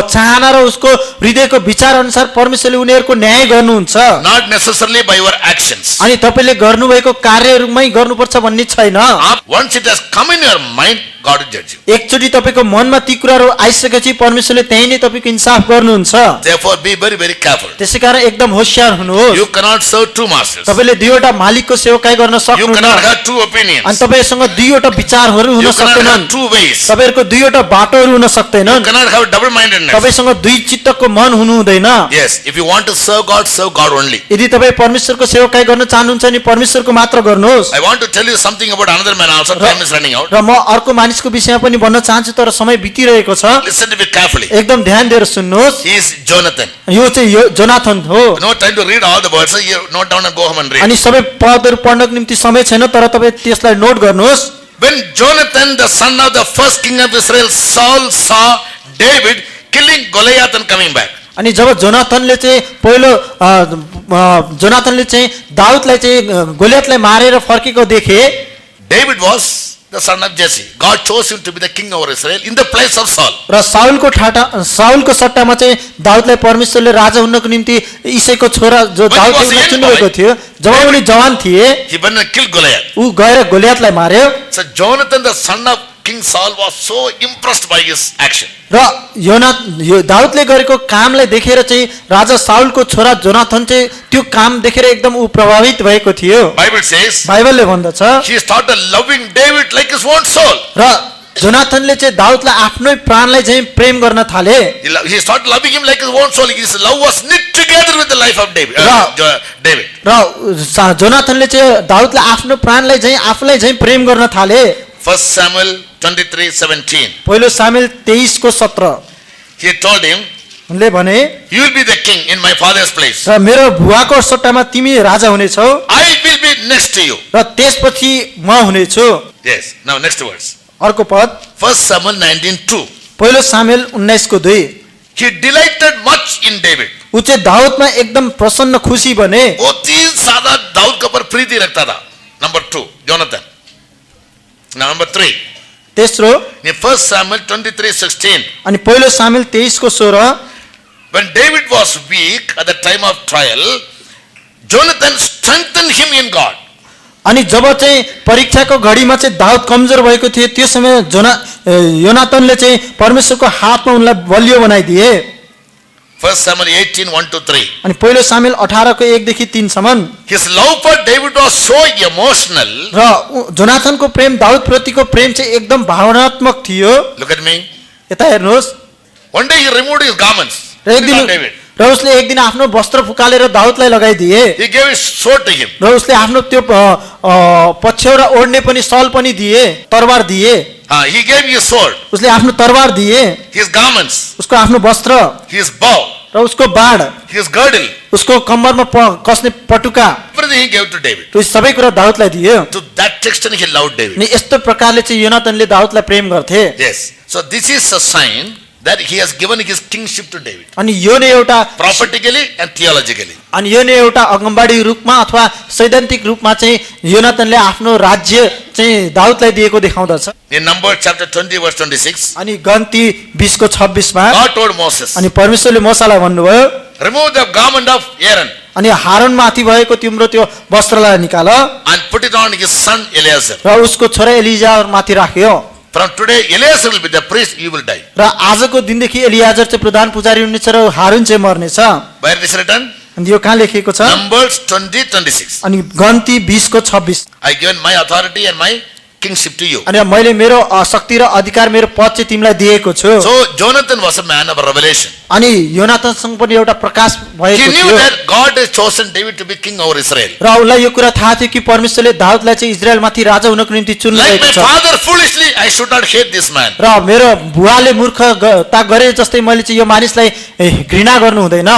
Speaker 2: चाहना र उसको हृदयको विचार अनुसार परमेश्वरले उनीहरूको न्याय गर्नुहुन्छ।
Speaker 1: Not necessarily by your actions.
Speaker 2: अनि तपाईले गर्नुभएको कार्यहरूमै गर्नुपर्छ भन्ने छैन।
Speaker 1: Once it has come in your mind, God will judge you.
Speaker 2: एकचोटी तपाईको मनमा ती कुराहरू आइसकेपछि परमेश्वरले त्यही नै तपाईको इन्साफ गर्नुहुन्छ।
Speaker 1: Therefore be very, very careful.
Speaker 2: त्यसैकारण एकदम होशियार हुनुहोस्।
Speaker 1: You cannot serve two masters.
Speaker 2: तपाईले दुईवटा मालिकको सेवकाई गर्न
Speaker 1: You
Speaker 2: सक्नुहुन्न।
Speaker 1: cannot have two
Speaker 2: अनि
Speaker 1: opinions.
Speaker 2: तपाईसँग दुईवटा विचारहरू हुन
Speaker 1: You cannot
Speaker 2: सक्दैनन्।
Speaker 1: have two ways.
Speaker 2: तपाईहरुको दुईवटा बाटोहरू हुन सक्दैनन्।
Speaker 1: You cannot have double-mindedness.
Speaker 2: तपाईसँग दुई चित्तको मन हुनु हुँदैन।
Speaker 1: Yes, if you want to serve God only.
Speaker 2: यदि तपाई परमेश्वरको सेवकाई गर्न चाहनुहुन्छ नि परमेश्वरको मात्र गर्नुहोस्।
Speaker 1: I want to tell you something about another man also. Time is running out.
Speaker 2: र म अर्को मानिसको विषयमा पनि भन्न चाहन्छु तर समय बितिरहेको छ।
Speaker 1: Listen to me carefully.
Speaker 2: एकदम ध्यान दिएर सुन्नुहोस्।
Speaker 1: He is Jonathan.
Speaker 2: यो चाहिँ जोनाथन हो।
Speaker 1: No time to read all the words. So you note down and go home and read.
Speaker 2: अनि सबै पदहरू पढ्नको निम्ति समय छैन तर तपाई त्यसलाई नोट गर्नुहोस्।
Speaker 1: When Jonathan, the son of the first king of Israel, Saul saw David killing Goliath and coming back.
Speaker 2: अनि जब जोनाथनले चाहिँ पहिलो जोनाथनले चाहिँ दाउदलाई चाहिँ गोलियतलाई मारेर फर्केको देखे,
Speaker 1: David was the son of Jesse. God chose him to be the king over Israel in the place of Saul.
Speaker 2: र साउलको सट्टामा चाहिँ दाउदलाई परमेश्वरले राजा हुनको निम्ति ईसाईको छोरा जो दाउदले चुन्नुभएको थियो, जब उनी जवान थिए
Speaker 1: He went and killed Goliath.
Speaker 2: ऊ गएर गोलियतलाई मार्यो।
Speaker 1: So Jonathan, the son of King Saul was so impressed by his action.
Speaker 2: र यो दाउदले गरेको कामलाई देखेर चाहिँ राजा साउलको छोरा जोनाथन चाहिँ त्यो काम देखेर एकदम ऊ प्रभावित भएको थियो।
Speaker 1: Bible says
Speaker 2: बाइबलले भन्दछ
Speaker 1: he started loving David like his own soul.
Speaker 2: र जोनाथनले चाहिँ दाउदलाई आफ्नै प्राणलाई चाहिँ प्रेम गर्न थाले।
Speaker 1: He started loving him like his own soul. His love was knit together with the life of David. David.
Speaker 2: र जोनाथनले चाहिँ दाउदलाई आफ्नो प्राणलाई चाहिँ आफूलाई चाहिँ प्रेम गर्न थाले।
Speaker 1: 1 Samuel 23:17.
Speaker 2: पहिलो सामुएल 23:17
Speaker 1: He told him,
Speaker 2: उनले भने
Speaker 1: you will be the king in my father's place.
Speaker 2: र मेरो बुवाको सट्टामा तिमी राजा हुनेछौ
Speaker 1: I will be next to you.
Speaker 2: र त्यसपछि म हुनेछु।
Speaker 1: Yes. Now next verse.
Speaker 2: अर्को पद
Speaker 1: 1 Samuel 19:2.
Speaker 2: पहिलो Samuel 19:2
Speaker 1: He delighted much in David.
Speaker 2: ऊ चाहिँ दाउदमा एकदम प्रसन्न खुसी बने।
Speaker 1: वो 3 सादा दाऊद के ऊपर प्रीति रखता था. Number 2, Jonathan. Number 3,
Speaker 2: तेस्रो
Speaker 1: in 1 Samuel 23:16,
Speaker 2: अनि पहिलो Samuel 23:16
Speaker 1: when David was weak at the time of trial, Jonathan strengthened him in God.
Speaker 2: अनि जब चाहिँ परीक्षाको घडीमा चाहिँ दाउद कमजोर भएको थियो त्यो समय योनातनले चाहिँ परमेश्वरको हातमा उनलाई बलियो बनाइदिए।
Speaker 1: 1 Samuel 18:1-3.
Speaker 2: अनि पहिलो सामुएल 18 को 1 देखि 3 सम्म
Speaker 1: His love for David was so emotional.
Speaker 2: र जोनाथनको प्रेम दाउद प्रतिको प्रेम चाहिँ एकदम भावनात्मक थियो।
Speaker 1: Look at me.
Speaker 2: यता हेर्नुहोस्।
Speaker 1: One day he removed his garments.
Speaker 2: र एक दिन
Speaker 1: David.
Speaker 2: र उसले एक दिन आफ्नो वस्त्र फुकालेर दाउदलाई लगाइदिए
Speaker 1: He gave his sword to him.
Speaker 2: र उसले आफ्नो त्यो पछ्यौरा ओढ्ने पनि सल पनि दिए, तरबार दिए।
Speaker 1: He gave his sword,
Speaker 2: उसले आफ्नो तरबार दिए,
Speaker 1: his garments,
Speaker 2: उसको आफ्नो वस्त्र
Speaker 1: his bow,
Speaker 2: र उसको बाण,
Speaker 1: his girdle.
Speaker 2: उसको कम्मरमा कसने पटुका,
Speaker 1: Everything he gave to David.
Speaker 2: त्यो सबै कुरा दाउदलाई दियो।
Speaker 1: To that extent he loved David.
Speaker 2: अनि यस्तो प्रकारले चाहिँ योनातनले दाउदलाई प्रेम गर्थे।
Speaker 1: Yes. So this is a sign that he has given his kingship to David.
Speaker 2: अनि यो नै एउटा
Speaker 1: Prophetically and theologically.
Speaker 2: अनि यो नै एउटा अगमबाडी रूपमा अथवा सैद्धान्तिक रूपमा चाहिँ योनातनले आफ्नो राज्य चाहिँ दाउदलाई दिएको देखाउँदछ।
Speaker 1: In Numbers chapter 20 verse 26,
Speaker 2: अनि गन्ती 20:26 मा
Speaker 1: God told Moses,
Speaker 2: अनि परमेश्वरले मोसालाई भन्नुभयो
Speaker 1: remove the garment of Aaron
Speaker 2: अनि हारून माथि भएको तिम्रो त्यो वस्त्रलाई निकाल
Speaker 1: and put it on his son Eleazar.
Speaker 2: र उसको छोरा एलियाजर माथि राख्यो।
Speaker 1: From today, Eleazar will be the priest, you will die.
Speaker 2: र आजको दिनदेखि एलियाजर चाहिँ प्रधान पुजारी हुनेछ र हारून चाहिँ मर्नेछ।
Speaker 1: Where is written?
Speaker 2: अनि यो कहाँ लेखिएको छ?
Speaker 1: Numbers 20:26.
Speaker 2: अनि गन्ती 20:26
Speaker 1: I given my authority and my kingship to you.
Speaker 2: अनि मैले मेरो शक्ति र अधिकार मेरो पद चाहिँ तिमीलाई दिएको छु।
Speaker 1: So Jonathan was a man of revelation.
Speaker 2: अनि योनाथनसँग पनि एउटा प्रकाश
Speaker 1: He
Speaker 2: भएको
Speaker 1: knew
Speaker 2: थियो
Speaker 1: that God has chosen David to be king over Israel.
Speaker 2: र उसलाई यो कुरा थाहा थियो कि परमेश्वरले दाउदलाई चाहिँ इजरायलमाथि राजा हुनको निम्ति
Speaker 1: Like
Speaker 2: चुन्नुभएको
Speaker 1: my
Speaker 2: छ।
Speaker 1: father foolishly, I should not hate this man.
Speaker 2: र मेरो बुवाले मूर्खता गरे जस्तै मैले चाहिँ यो मानिसलाई घृणा गर्नु हुँदैन।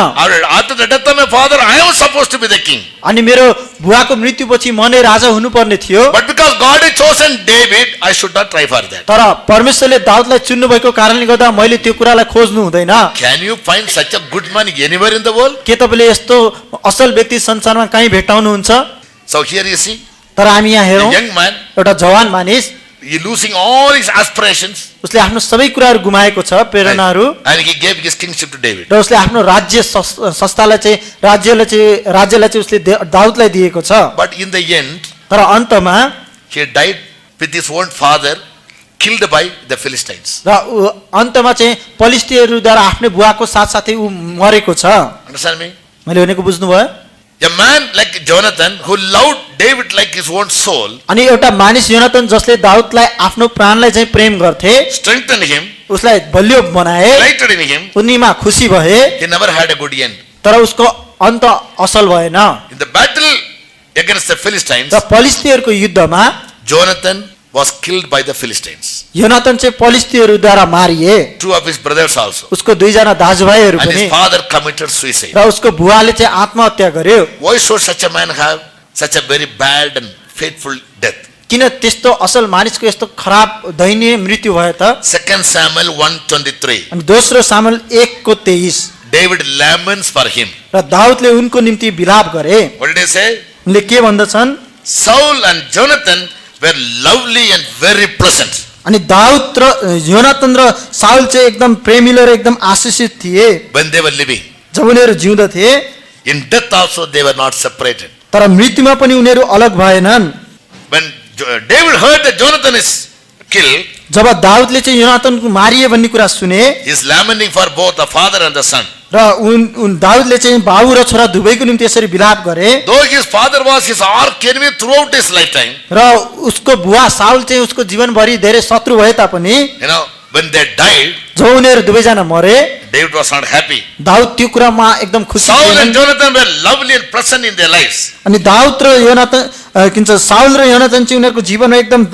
Speaker 1: After the death of my father, I am supposed to be the king.
Speaker 2: अनि मेरो बुवाको मृत्युपछि म नै राजा हुनुपर्ने थियो,
Speaker 1: But because God has chosen David, I should not try for that.
Speaker 2: तर परमेश्वरले दाउदलाई चुन्नु भएको कारणले गर्दा मैले त्यो कुरालाई खोज्नु हुँदैन।
Speaker 1: Can you find such a good man anywhere in the world?
Speaker 2: के तपाईँले यस्तो असल व्यक्ति संसारमा कहीँ भेट्टाउनुहुन्छ?
Speaker 1: So here you see,
Speaker 2: तर हामी यहाँ
Speaker 1: a
Speaker 2: हेरौँ
Speaker 1: young man,
Speaker 2: एउटा जवान मानिस
Speaker 1: he losing all his aspirations,
Speaker 2: उसले आफ्नो सबै कुराहरू गुमाएको छ, प्रेरणाहरू,
Speaker 1: and he gave his kingship to David.
Speaker 2: र उसले आफ्नो राज्य संस्थालाई चाहिँ राज्यलाई चाहिँ उसले दाउदलाई दिएको छ।
Speaker 1: But in the end,
Speaker 2: तर अन्तमा
Speaker 1: he died with his own father, killed by the Philistines.
Speaker 2: र अन्तमा चाहिँ पलिस्तीहरूद्वारा आफ्नै बुवाको साथसाथै ऊ मरेको छ।
Speaker 1: Understand me?
Speaker 2: मैले भनेको बुझ्नुभयो?
Speaker 1: A man like Jonathan who loved David like his own soul,
Speaker 2: अनि एउटा मानिस योनातन जसले दाउदलाई आफ्नो प्राणलाई चाहिँ प्रेम गर्थे,
Speaker 1: strengthened him,
Speaker 2: उसलाई बलियो बनाए,
Speaker 1: delighted in him.
Speaker 2: उनीमा खुसी भए,
Speaker 1: He never had a good end.
Speaker 2: तर उसको अन्त असल भएन।
Speaker 1: In the battle against the Philistines,
Speaker 2: र पलिस्तीहरूको युद्धमा
Speaker 1: Jonathan was killed by the Philistines.
Speaker 2: योनातन चाहिँ पलिस्तीहरूद्वारा मारिए,
Speaker 1: 2 of his brothers also.
Speaker 2: उसको दुईजना दाजुभाइहरू
Speaker 1: And
Speaker 2: पनि,
Speaker 1: his father committed suicide.
Speaker 2: र उसको बुवाले चाहिँ आत्महत्या गर्यो।
Speaker 1: Why should such a man have such a very bad and fateful death?
Speaker 2: किन त्यस्तो असल मानिसको यस्तो खराब दयनीय मृत्यु भयो त?
Speaker 1: 2 Samuel 1:23.
Speaker 2: अनि दोस्रो Samuel 1:23
Speaker 1: David laments for him.
Speaker 2: र दाउदले उनको निम्ति विलाप गरे।
Speaker 1: What did he say?
Speaker 2: उनले के भन्दछन्?
Speaker 1: Saul and Jonathan were lovely and very pleasant.
Speaker 2: अनि दाउद र योनातन र साउल चाहिँ एकदम प्रेमिलो र एकदम आशीषित थिए
Speaker 1: When they were living,
Speaker 2: जब उनीहरू जिउँदथे,
Speaker 1: in death also they were not separated.
Speaker 2: तर मृत्युमा पनि उनीहरू अलग भएनन्।
Speaker 1: When David heard that Jonathan is killed,
Speaker 2: जब दाउदले चाहिँ योनाथनको मारिए भन्ने कुरा सुने
Speaker 1: He is lamenting for both the father and the son.
Speaker 2: र उन दाउदले चाहिँ बाबु र छोरा दुवैको निम्ति यसरी विलाप गरे
Speaker 1: Though his father was his arch enemy throughout his lifetime,
Speaker 2: र उसको बुवा साउल चाहिँ उसको जीवनभरि धेरै शत्रु भए तापनि
Speaker 1: when they died,
Speaker 2: जब उनीहरू दुवैजना मरे
Speaker 1: David was not happy.
Speaker 2: Daud त्यो कुरामा एकदम खुसी
Speaker 1: Saul
Speaker 2: थिएनन्।
Speaker 1: and Jonathan were lovely and pleasant in their lives.
Speaker 2: अनि दाउद र योनाथन किन्छ साउल र योनाथन चाहिँ उनीहरूको जीवनमा एकदम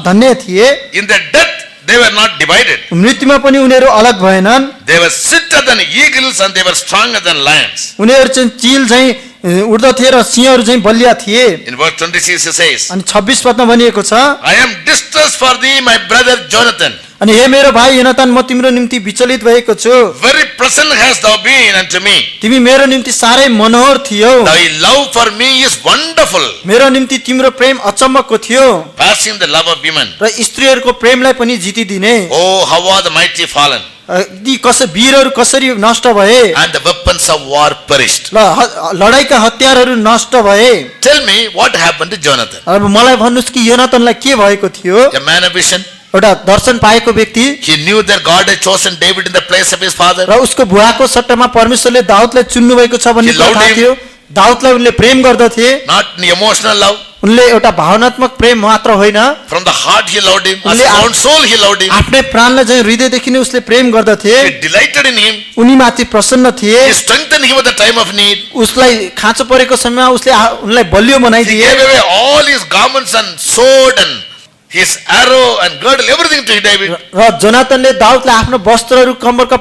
Speaker 2: धन्य थिए।
Speaker 1: In their death, they were not divided.
Speaker 2: मृत्युमा पनि उनीहरू अलग भएनन्।
Speaker 1: They were swifter than eagles and they were stronger than lions.
Speaker 2: उनीहरू चाहिँ चिल चाहिँ उड्दथे र सिंहहरू चाहिँ बलिया थिए।
Speaker 1: In verse 26 he says,
Speaker 2: अनि 26 पदमा भनिएको छ,
Speaker 1: I am distressed for thee, my brother Jonathan.
Speaker 2: अनि हे मेरो भाइ योनाथन म तिम्रो निम्ति विचलित भएको छु।
Speaker 1: Very pleasant hast thou been unto me.
Speaker 2: तिमी मेरो निम्ति साह्रै मनोहर थियौ।
Speaker 1: Thy love for me is wonderful,
Speaker 2: मेरो निम्ति तिम्रो प्रेम अचम्मको थियो
Speaker 1: passing the love of women.
Speaker 2: र स्त्रीहरूको प्रेमलाई पनि जितिदिने।
Speaker 1: Oh, how are the mighty fallen,
Speaker 2: ती वीरहरू कसरी नष्ट भए
Speaker 1: and the weapons of war perished.
Speaker 2: लडाईका हतियारहरू नष्ट भए।
Speaker 1: Tell me what happened to Jonathan,
Speaker 2: अब मलाई भन्नुस् कि योनाथनलाई के भएको थियो?
Speaker 1: a man of vision.
Speaker 2: एउटा दर्शन पाएको व्यक्ति
Speaker 1: He knew that God had chosen David in the place of his father.
Speaker 2: र उसको बुवाको सट्टामा परमेश्वरले दाउदलाई चुन्नु भएको छ भन्ने
Speaker 1: He loved
Speaker 2: थाहा
Speaker 1: him.
Speaker 2: थियो। दाउदलाई उनले प्रेम गर्दथे।
Speaker 1: Not an emotional love.
Speaker 2: उनले एउटा भावनात्मक प्रेम मात्र होइन,
Speaker 1: From the heart he loved him. As
Speaker 2: Only
Speaker 1: his own soul he loved him.
Speaker 2: आफ्नै प्राणलाई चाहिँ हृदयदेखि नै उसले प्रेम गर्दथे।
Speaker 1: He delighted in him.
Speaker 2: उनीमाथि प्रसन्न थिए।
Speaker 1: He strengthened him at the time of need.
Speaker 2: उसलाई खाँचो परेको समयमा उसले उनलाई बलियो
Speaker 1: He
Speaker 2: बनाइदिए
Speaker 1: gave away all his garments and sword and his arrow and girdle, everything to David.
Speaker 2: र जोनाथनले दाउदलाई आफ्नो वस्त्रहरू, कम्बरका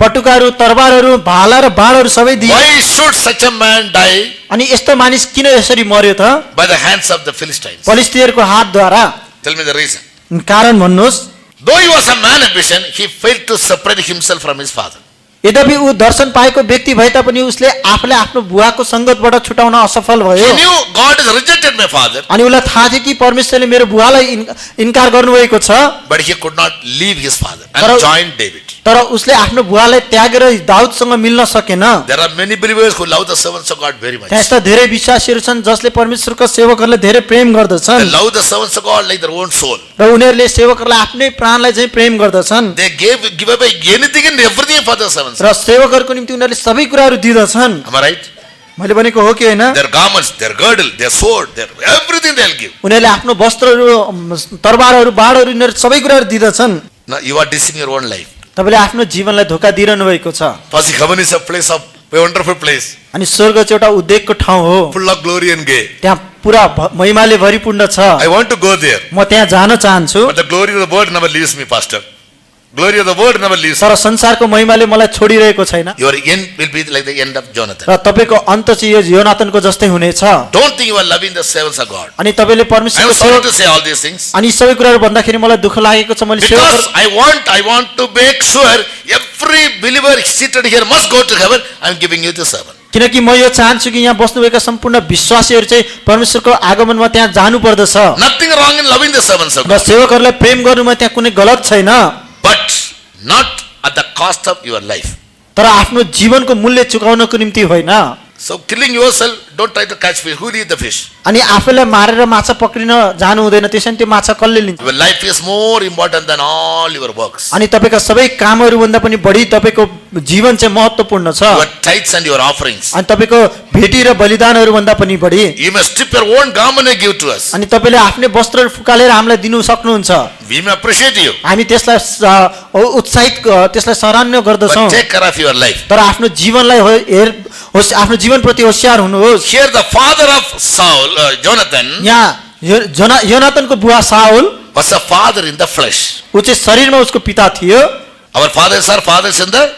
Speaker 2: पटुकाहरू, तरबारहरू, भाला र बाणहरू सबै दिए।
Speaker 1: Why should such a man die
Speaker 2: अनि यस्तो मानिस किन यसरी मर्यो त?
Speaker 1: by the hands of the Philistines?
Speaker 2: फलिस्तीयहरूको हातद्वारा।
Speaker 1: Tell me the reason.
Speaker 2: कारण भन्नुहोस्।
Speaker 1: Though he was a man of vision, he failed to separate himself from his father.
Speaker 2: यद्यपि ऊ दर्शन पाएको व्यक्ति भए तापनि उसले आफूलाई आफ्नो बुवाको सङ्गतबाट छुटाउन असफल भयो।
Speaker 1: He knew God has rejected my father,
Speaker 2: अनि उसलाई थाहा थियो कि परमेश्वरले मेरो बुवालाई इन्कार गर्नुभएको छ,
Speaker 1: but he could not leave his father
Speaker 2: But-
Speaker 1: and join David.
Speaker 2: तर उसले आफ्नो बुवालाई त्यागेर दाउदसँग मिल्न सकेन।
Speaker 1: There are many believers who love the servants of God very much.
Speaker 2: त्यहाँ यस्ता धेरै विश्वासीहरू छन् जसले परमेश्वरका सेवकहरूलाई धेरै प्रेम
Speaker 1: They
Speaker 2: गर्दछन्
Speaker 1: love the servants of God like their own soul.
Speaker 2: र उनीहरूले सेवकहरूलाई आफ्नै प्राणलाई चाहिँ प्रेम गर्दछन्
Speaker 1: They give away anything and everything for the servants.
Speaker 2: र सेवकहरूको निम्ति उनीहरूले सबै कुराहरू दिँदछन्।
Speaker 1: Am I right?
Speaker 2: मैले भनेको हो कि होइन?
Speaker 1: Their garments, their girdle, their sword, their everything they'll give.
Speaker 2: उनीहरूले आफ्नो वस्त्रहरू, तरबारहरू, बाणहरू यिनीहरू सबै कुराहरू दिँदछन्।
Speaker 1: Now you are deceiving your own life.
Speaker 2: तपाईँले आफ्नो जीवनलाई धोका दिइरहनु भएको छ।
Speaker 1: First, heaven is a place of a wonderful place,
Speaker 2: अनि स्वर्ग चाहिँ एउटा उद्वेगको ठाउँ हो,
Speaker 1: full of glory and gay.
Speaker 2: त्यहाँ पुरा महिमाले भरिपूर्ण छ।
Speaker 1: I want to go there,
Speaker 2: म त्यहाँ जान चाहन्छु,
Speaker 1: but the glory of the word never leaves me, Pastor. Glory of the word never leaves me.
Speaker 2: तर संसारको महिमाले मलाई छोडिरहेको छैन
Speaker 1: Your end will be like the end of Jonathan.
Speaker 2: र तपाईँको अन्त चाहिँ यो योनाथनको जस्तै हुनेछ।
Speaker 1: Don't think you are loving the servants of God.
Speaker 2: अनि तपाईँले
Speaker 1: I
Speaker 2: परमेश्वरको
Speaker 1: am sorry
Speaker 2: सेवक
Speaker 1: to say all these things,
Speaker 2: अनि सबै कुराहरू भन्दाखेरि मलाई दुःख लागेको छ। मैले
Speaker 1: because
Speaker 2: सेवक
Speaker 1: I want to make sure every believer seated here must go to heaven. I am giving you the servant.
Speaker 2: किनकि म यो चाहन्छु कि यहाँ बस्नुभएका सम्पूर्ण विश्वासीहरू चाहिँ परमेश्वरको आगमनमा त्यहाँ जानु पर्दछ
Speaker 1: Nothing wrong in loving the servants of
Speaker 2: र
Speaker 1: God,
Speaker 2: सेवकहरूलाई प्रेम गर्नुमा त्यहाँ कुनै गलत छैन,
Speaker 1: but not at the cost of your life.
Speaker 2: तर आफ्नो जीवनको मूल्य चुकाउनको निम्ति होइन।
Speaker 1: So killing yourself, don't try to catch fish. Who will eat the fish?
Speaker 2: अनि आफैलाई मारेर माछा पक्रिन जानु हुँदैन, त्यसैले त्यो माछा कसले लिन्छ?
Speaker 1: Your life is more important than all your works.
Speaker 2: अनि तपाईँका सबै कामहरू भन्दा पनि बढी तपाईँको जीवन चाहिँ महत्त्वपूर्ण छ।
Speaker 1: Your tithes and your offerings.
Speaker 2: अनि तपाईँको भेटी र बलिदानहरू भन्दा पनि बढी।
Speaker 1: You must strip your own garment and give to us.
Speaker 2: अनि तपाईँले आफ्नै वस्त्रहरू फुकालेर हामीलाई दिनु सक्नुहुन्छ।
Speaker 1: We may appreciate you,
Speaker 2: हामी त्यसलाई उत्साहित, त्यसलाई सराहनीय गर्दछौँ,
Speaker 1: but take care of your life.
Speaker 2: तर आफ्नो जीवनलाई आफ्नो जीवनप्रति होशियार हुनुहोस्।
Speaker 1: Here the father of Saul, Jonathan,
Speaker 2: यहाँ योनाथनको बुवा Saul
Speaker 1: was a father in the flesh.
Speaker 2: ऊ चाहिँ शरीरमा उसको पिता थियो
Speaker 1: Our fathers are fathers in the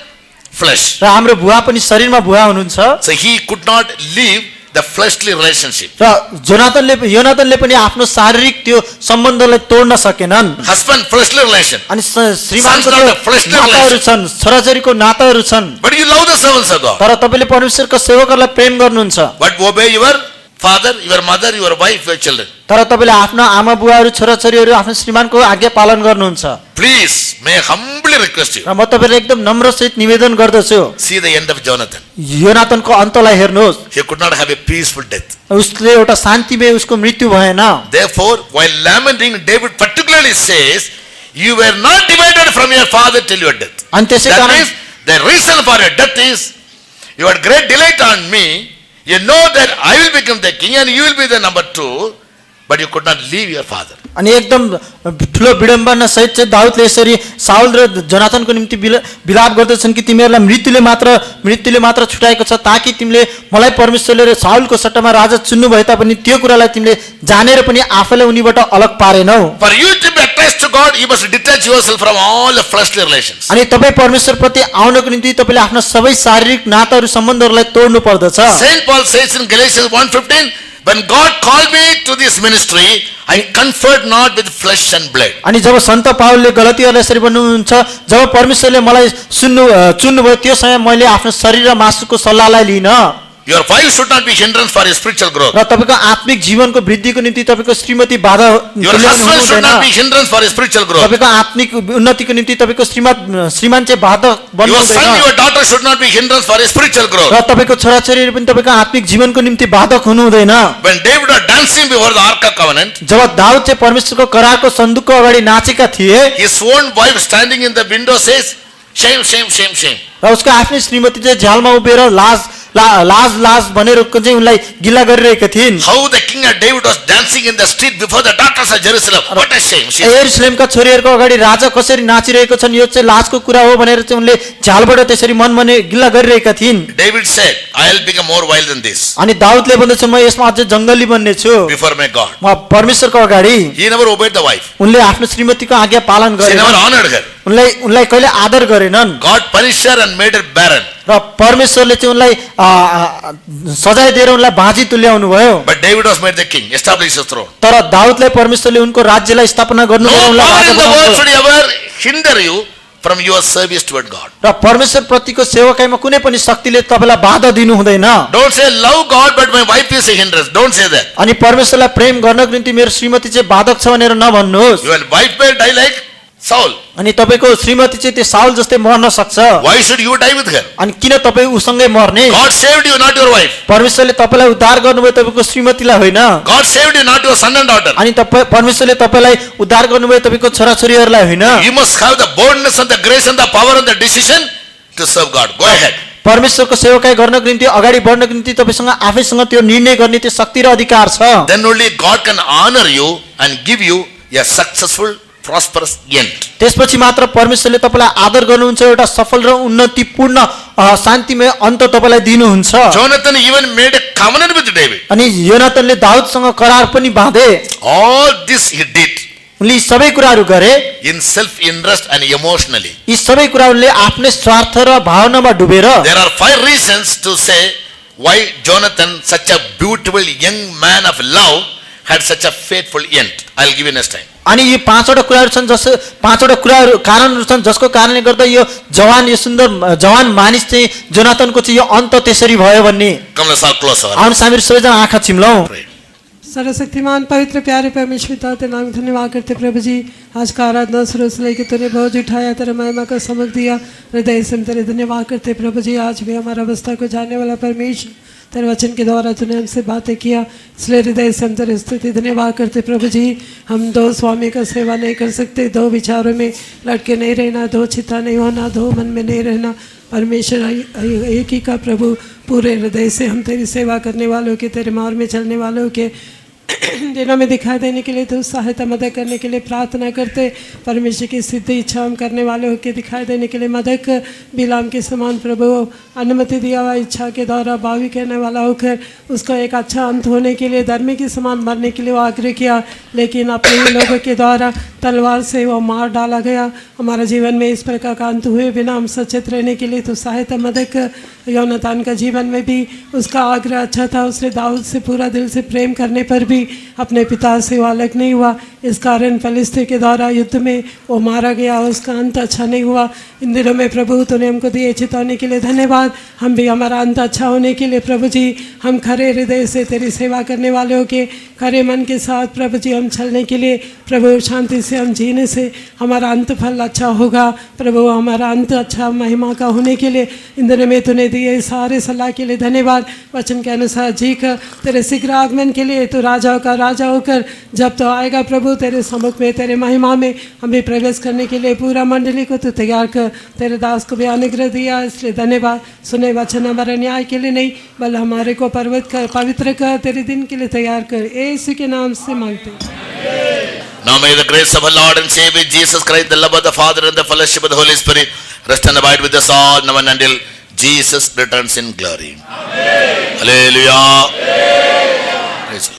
Speaker 1: flesh.
Speaker 2: र हाम्रो बुवा पनि शरीरमा बुवा हुनुहुन्छ।
Speaker 1: So he could not leave the fleshly relationship.
Speaker 2: र योनाथनले पनि आफ्नो शारीरिक त्यो सम्बन्धलाई तोड्न सकेनन्।
Speaker 1: Husband, fleshly relation.
Speaker 2: अनि श्रीमानको
Speaker 1: Sons not a fleshly
Speaker 2: नाताहरू छन्, छोराछोरीको नाताहरू छन्,
Speaker 1: But you love the servants of God.
Speaker 2: तर तपाईँले परमेश्वरको सेवकहरूलाई प्रेम गर्नुहुन्छ।
Speaker 1: But obey your father, your mother, your wife, your children.
Speaker 2: तर तपाईँले आफ्नो आमा बुवाहरू, छोराछोरीहरू, आफ्नो श्रीमानको आज्ञा पालन गर्नुहुन्छ।
Speaker 1: Please, may I humbly request you,
Speaker 2: र म तपाईँलाई एकदम नम्रसहित निवेदन गर्दछु,
Speaker 1: see the end of Jonathan.
Speaker 2: योनाथनको अन्तलाई हेर्नुहोस्।
Speaker 1: He could not have a peaceful death.
Speaker 2: उसले एउटा शान्तिमय उसको मृत्यु भएन।
Speaker 1: Therefore, while lamenting, David particularly says, You were not divided from your father till your death.
Speaker 2: अनि त्यसै
Speaker 1: That
Speaker 2: कारण
Speaker 1: means the reason for your death is you had great delight on me. You know that I will become the king and you will be the number 2, but you could not leave your father.
Speaker 2: अनि एकदम ठुलो विडम्बना सहित चाहिँ दाउदले यसरी साउल र जोनाथनको निम्ति विलाप गर्दछन् कि तिमीहरूलाई मृत्युले मात्र छुटाएको छ, ताकि तिमीले मलाई परमेश्वरले र साउलको सट्टामा राजा चुन्नु भए तापनि त्यो कुरालाई तिमीले जानेर पनि आफैलाई उनीबाट अलग पारेनौ।
Speaker 1: For you to be attached to God, you must detach yourself from all the fleshly relations.
Speaker 2: अनि तपाईँ परमेश्वर प्रति आउनको निम्ति तपाईँले आफ्ना सबै शारीरिक नाताहरू सम्बन्धहरूलाई तोड्नु पर्दछ।
Speaker 1: Saint Paul says in Galatians 1:15, when God called me to this ministry, I conferred not with flesh and blood.
Speaker 2: अनि जब सन्त पावलले गलतीहरूलाई यसरी भन्नुहुन्छ, जब परमेश्वरले मलाई चुन्नुभयो त्यो समय मैले आफ्नो शरीर र मासुको सल्लाहलाई लिन।
Speaker 1: Your wife should not be hindrance for your spiritual growth.
Speaker 2: र तपाईको आत्मिक जीवनको वृद्धिको निम्ति तपाईको श्रीमती बाधा
Speaker 1: Your husband should not be hindrance for your spiritual growth.
Speaker 2: तपाईको आत्मिक उन्नतिको निम्ति तपाईको श्रीमान चाहिँ बाधक बन्नु
Speaker 1: Your son,
Speaker 2: हुँदैन।
Speaker 1: your daughter should not be hindrance for your spiritual growth.
Speaker 2: र तपाईको छोराछोरीहरू पनि तपाईको आत्मिक जीवनको निम्ति बाधक हुनु हुँदैन।
Speaker 1: When David was dancing before the Ark of Covenant,
Speaker 2: जब दाउद चाहिँ परमेश्वरको करारको सन्दुकको अगाडि नाचेका थिए,
Speaker 1: his own wife standing in the window says, shame, shame, shame, shame.
Speaker 2: र उसको आफ्नै श्रीमती चाहिँ झ्यालमा उभिएर लाज भनेर चाहिँ उनलाई गिल्ला गरिरहेका थिइन्।
Speaker 1: How the king of David was dancing in the street before the daughters of Jerusalem. What a shame.
Speaker 2: यरुशलेमका छोरीहरूको अगाडि राजा कसरी नाचिरहेको छन्, यो चाहिँ लाजको कुरा हो भनेर चाहिँ उनले झ्यालबाट त्यसरी मनमने गिल्ला गरिरहेका थिइन्।
Speaker 1: David said, I will become more wild than this
Speaker 2: अनि दाउदले भन्दछ म यसमा अझै जंगली बन्ने छु
Speaker 1: before my God.
Speaker 2: म परमेश्वरको अगाडि।
Speaker 1: He never obeyed the wife.
Speaker 2: उनले आफ्नो श्रीमतीको आज्ञा पालन
Speaker 1: She never
Speaker 2: गरेनन्,
Speaker 1: honored her.
Speaker 2: उनलाई कहिले आदर गरेनन्
Speaker 1: God punished her and made her barren.
Speaker 2: र परमेश्वरले चाहिँ उनलाई सजाय दिएर उनलाई बाँझी तुल्याउनु भयो।
Speaker 1: But David was made the king, established his throne.
Speaker 2: तर दाउदले परमेश्वरले उनको राज्यलाई स्थापना गर्नु
Speaker 1: No
Speaker 2: भयो, उनलाई
Speaker 1: power
Speaker 2: Raja
Speaker 1: in the world
Speaker 2: बनाउनु
Speaker 1: should
Speaker 2: भयो।
Speaker 1: ever hinder you from your service toward God.
Speaker 2: र परमेश्वर प्रतिको सेवकाईमा कुनै पनि शक्तिले तपाईलाई बाधा दिनु हुँदैन।
Speaker 1: Don't say love God but my wife is a hindrance. Don't say that.
Speaker 2: अनि परमेश्वरलाई प्रेम गर्नको निम्ति मेरो श्रीमती चाहिँ बाधक छ भनेर नभन्नुहोस्।
Speaker 1: Your wife may die like Saul.
Speaker 2: अनि तपाईको श्रीमती चाहिँ त्यो साउल जस्तै मर्न सक्छ।
Speaker 1: Why should you die with her?
Speaker 2: अनि किन तपाईँ उसँगै मर्ने?
Speaker 1: God saved you, not your wife.
Speaker 2: परमेश्वरले तपाईलाई उद्धार गर्नुभयो, तपाईको श्रीमतीलाई होइन।
Speaker 1: God saved you, not your son and daughter.
Speaker 2: अनि परमेश्वरले तपाईलाई उद्धार गर्नुभयो, तपाईको छोराछोरीहरूलाई होइन।
Speaker 1: You must have the boldness and the grace and the power and the decision to serve God. Go ahead.
Speaker 2: परमेश्वरको सेवकाई गर्नको निम्ति अगाडि बढ्नको निम्ति तपाईसँग आफैसँग त्यो निर्णय गर्ने त्यो शक्ति र अधिकार छ।
Speaker 1: Then only God can honor you and give you a successful, prosperous end.
Speaker 2: त्यसपछि मात्र परमेश्वरले तपाईलाई आदर गर्नुहुन्छ, एउटा सफल र उन्नतिपूर्ण शान्तिमय अन्त तपाईलाई दिनुहुन्छ।
Speaker 1: Jonathan even made a covenant with David.
Speaker 2: अनि योनाथनले दाउदसँग करार पनि बाँधे।
Speaker 1: All this he did
Speaker 2: उनले सबै कुराहरू गरे
Speaker 1: in self-interest and emotionally.
Speaker 2: यी सबै कुराहरूले आफ्नै स्वार्थ र भावनामा डुबेर।
Speaker 1: There are 5 reasons to say why Jonathan, such a beautiful young man of love, had such a faithful end. I'll give you next time.
Speaker 2: अनि यी 5वटा कुराहरू छन्, जस 5वटा कुराहरू कारणहरू छन् जसको कारणले गर्दा यो सुन्दर जवान मानिस चाहिँ जोनाथनको चाहिँ यो अन्त त्यसरी भयो भन्ने।
Speaker 1: Come, let's all close our eyes.
Speaker 2: आउनुहोस् हामीहरू सबैजना आँखा चिम्लौँ।
Speaker 1: Pray.
Speaker 5: सर्वशक्तिमान पवित्र प्यारे परमेश्वर पिता तेरे नाम धन्यवाद करते प्रभु जी, आज का आराधना शुरू से लेकर तूने बहुत उठाया, तेरे महिमा का समझ दिया, हृदय से तेरे धन्यवाद करते प्रभु जी। आज भी हमारा अवस्था को जानने वाला परमेश्वर, तेरे वचन के द्वारा तूने हमसे बातें किया, इसलिए हृदय से हम तेरे स्तुति धन्यवाद करते प्रभु जी। हम दो स्वामी का सेवा नहीं कर सकते, दो विचारों में लटके नहीं रहना, दो चिता नहीं होना, दो मन में नहीं रहना। परमेश्वर एक ही का प्रभु, पूरे हृदय से हम तेरी सेवा करने वालों के, तेरे मार्ग में चलने वालों के दिनों में दिखाई देने के लिए, तो सहायता मदद करने के लिए प्रार्थना करते। परमेश्वर की सिद्ध इच्छा हम करने वाले होकर दिखाई देने के लिए मदद कर। बिलाम के समान प्रभु अनुमति दिया हुआ इच्छा के द्वारा बावी कहने वाला होकर उसका एक अच्छा अंत होने के लिए, धर्मी के समान मरने के लिए वो आग्रह किया, लेकिन अपने ही लोगों के द्वारा तलवार से वो मार डाला गया। हमारा जीवन में इस प्रकार का अंत हुए बिना हम सचेत रहने के लिए तो सहायता मदद कर। योनातान का जीवन में भी उसका आग्रह अच्छा था, उसने दाऊद से पूरा दिल से प्रेम करने पर भी अपने पिता से वो अलग नहीं हुआ। इस कारण फलिस्तीन के द्वारा युद्ध में वो मारा गया, उसका अंत अच्छा नहीं हुआ। इन दिनों में प्रभु तूने हमको दिए चेतावनी के लिए धन्यवाद। हम भी हमारा अंत अच्छा होने के लिए प्रभु जी, हम खरे हृदय से तेरी सेवा करने वाले हो के खरे मन के साथ प्रभु जी हम चलने के लिए प्रभु शांति से से हम जीने से हमारा अंत फल अच्छा होगा। प्रभु हमारा अंत अच्छा महिमा का होने के लिए इंद्र में तूने दिए सारे सलाह के लिए धन्यवाद। वचन के अनुसार जी कर तेरे शीघ्र आगमन के लिए तो राजाओं का राजा होकर जब तो आएगा प्रभु तेरे सम्मुख में तेरे महिमा में हमें प्रवेश करने के लिए पूरा मंडली को तू तैयार कर। तेरे दास को भी अनुग्रह दिया इसलिए धन्यवाद। सुने वचन हमारे न्याय के लिए नहीं बल्कि हमारे को पवित्र कर तेरे दिन के लिए तैयार कर। यीशु के नाम से मांगते हैं।
Speaker 1: Now may the grace of our Lord and Savior Jesus Christ, the love of the Father and the fellowship of the Holy Spirit rest and abide with us all now and until Jesus returns in glory. Amen. Hallelujah. Amen.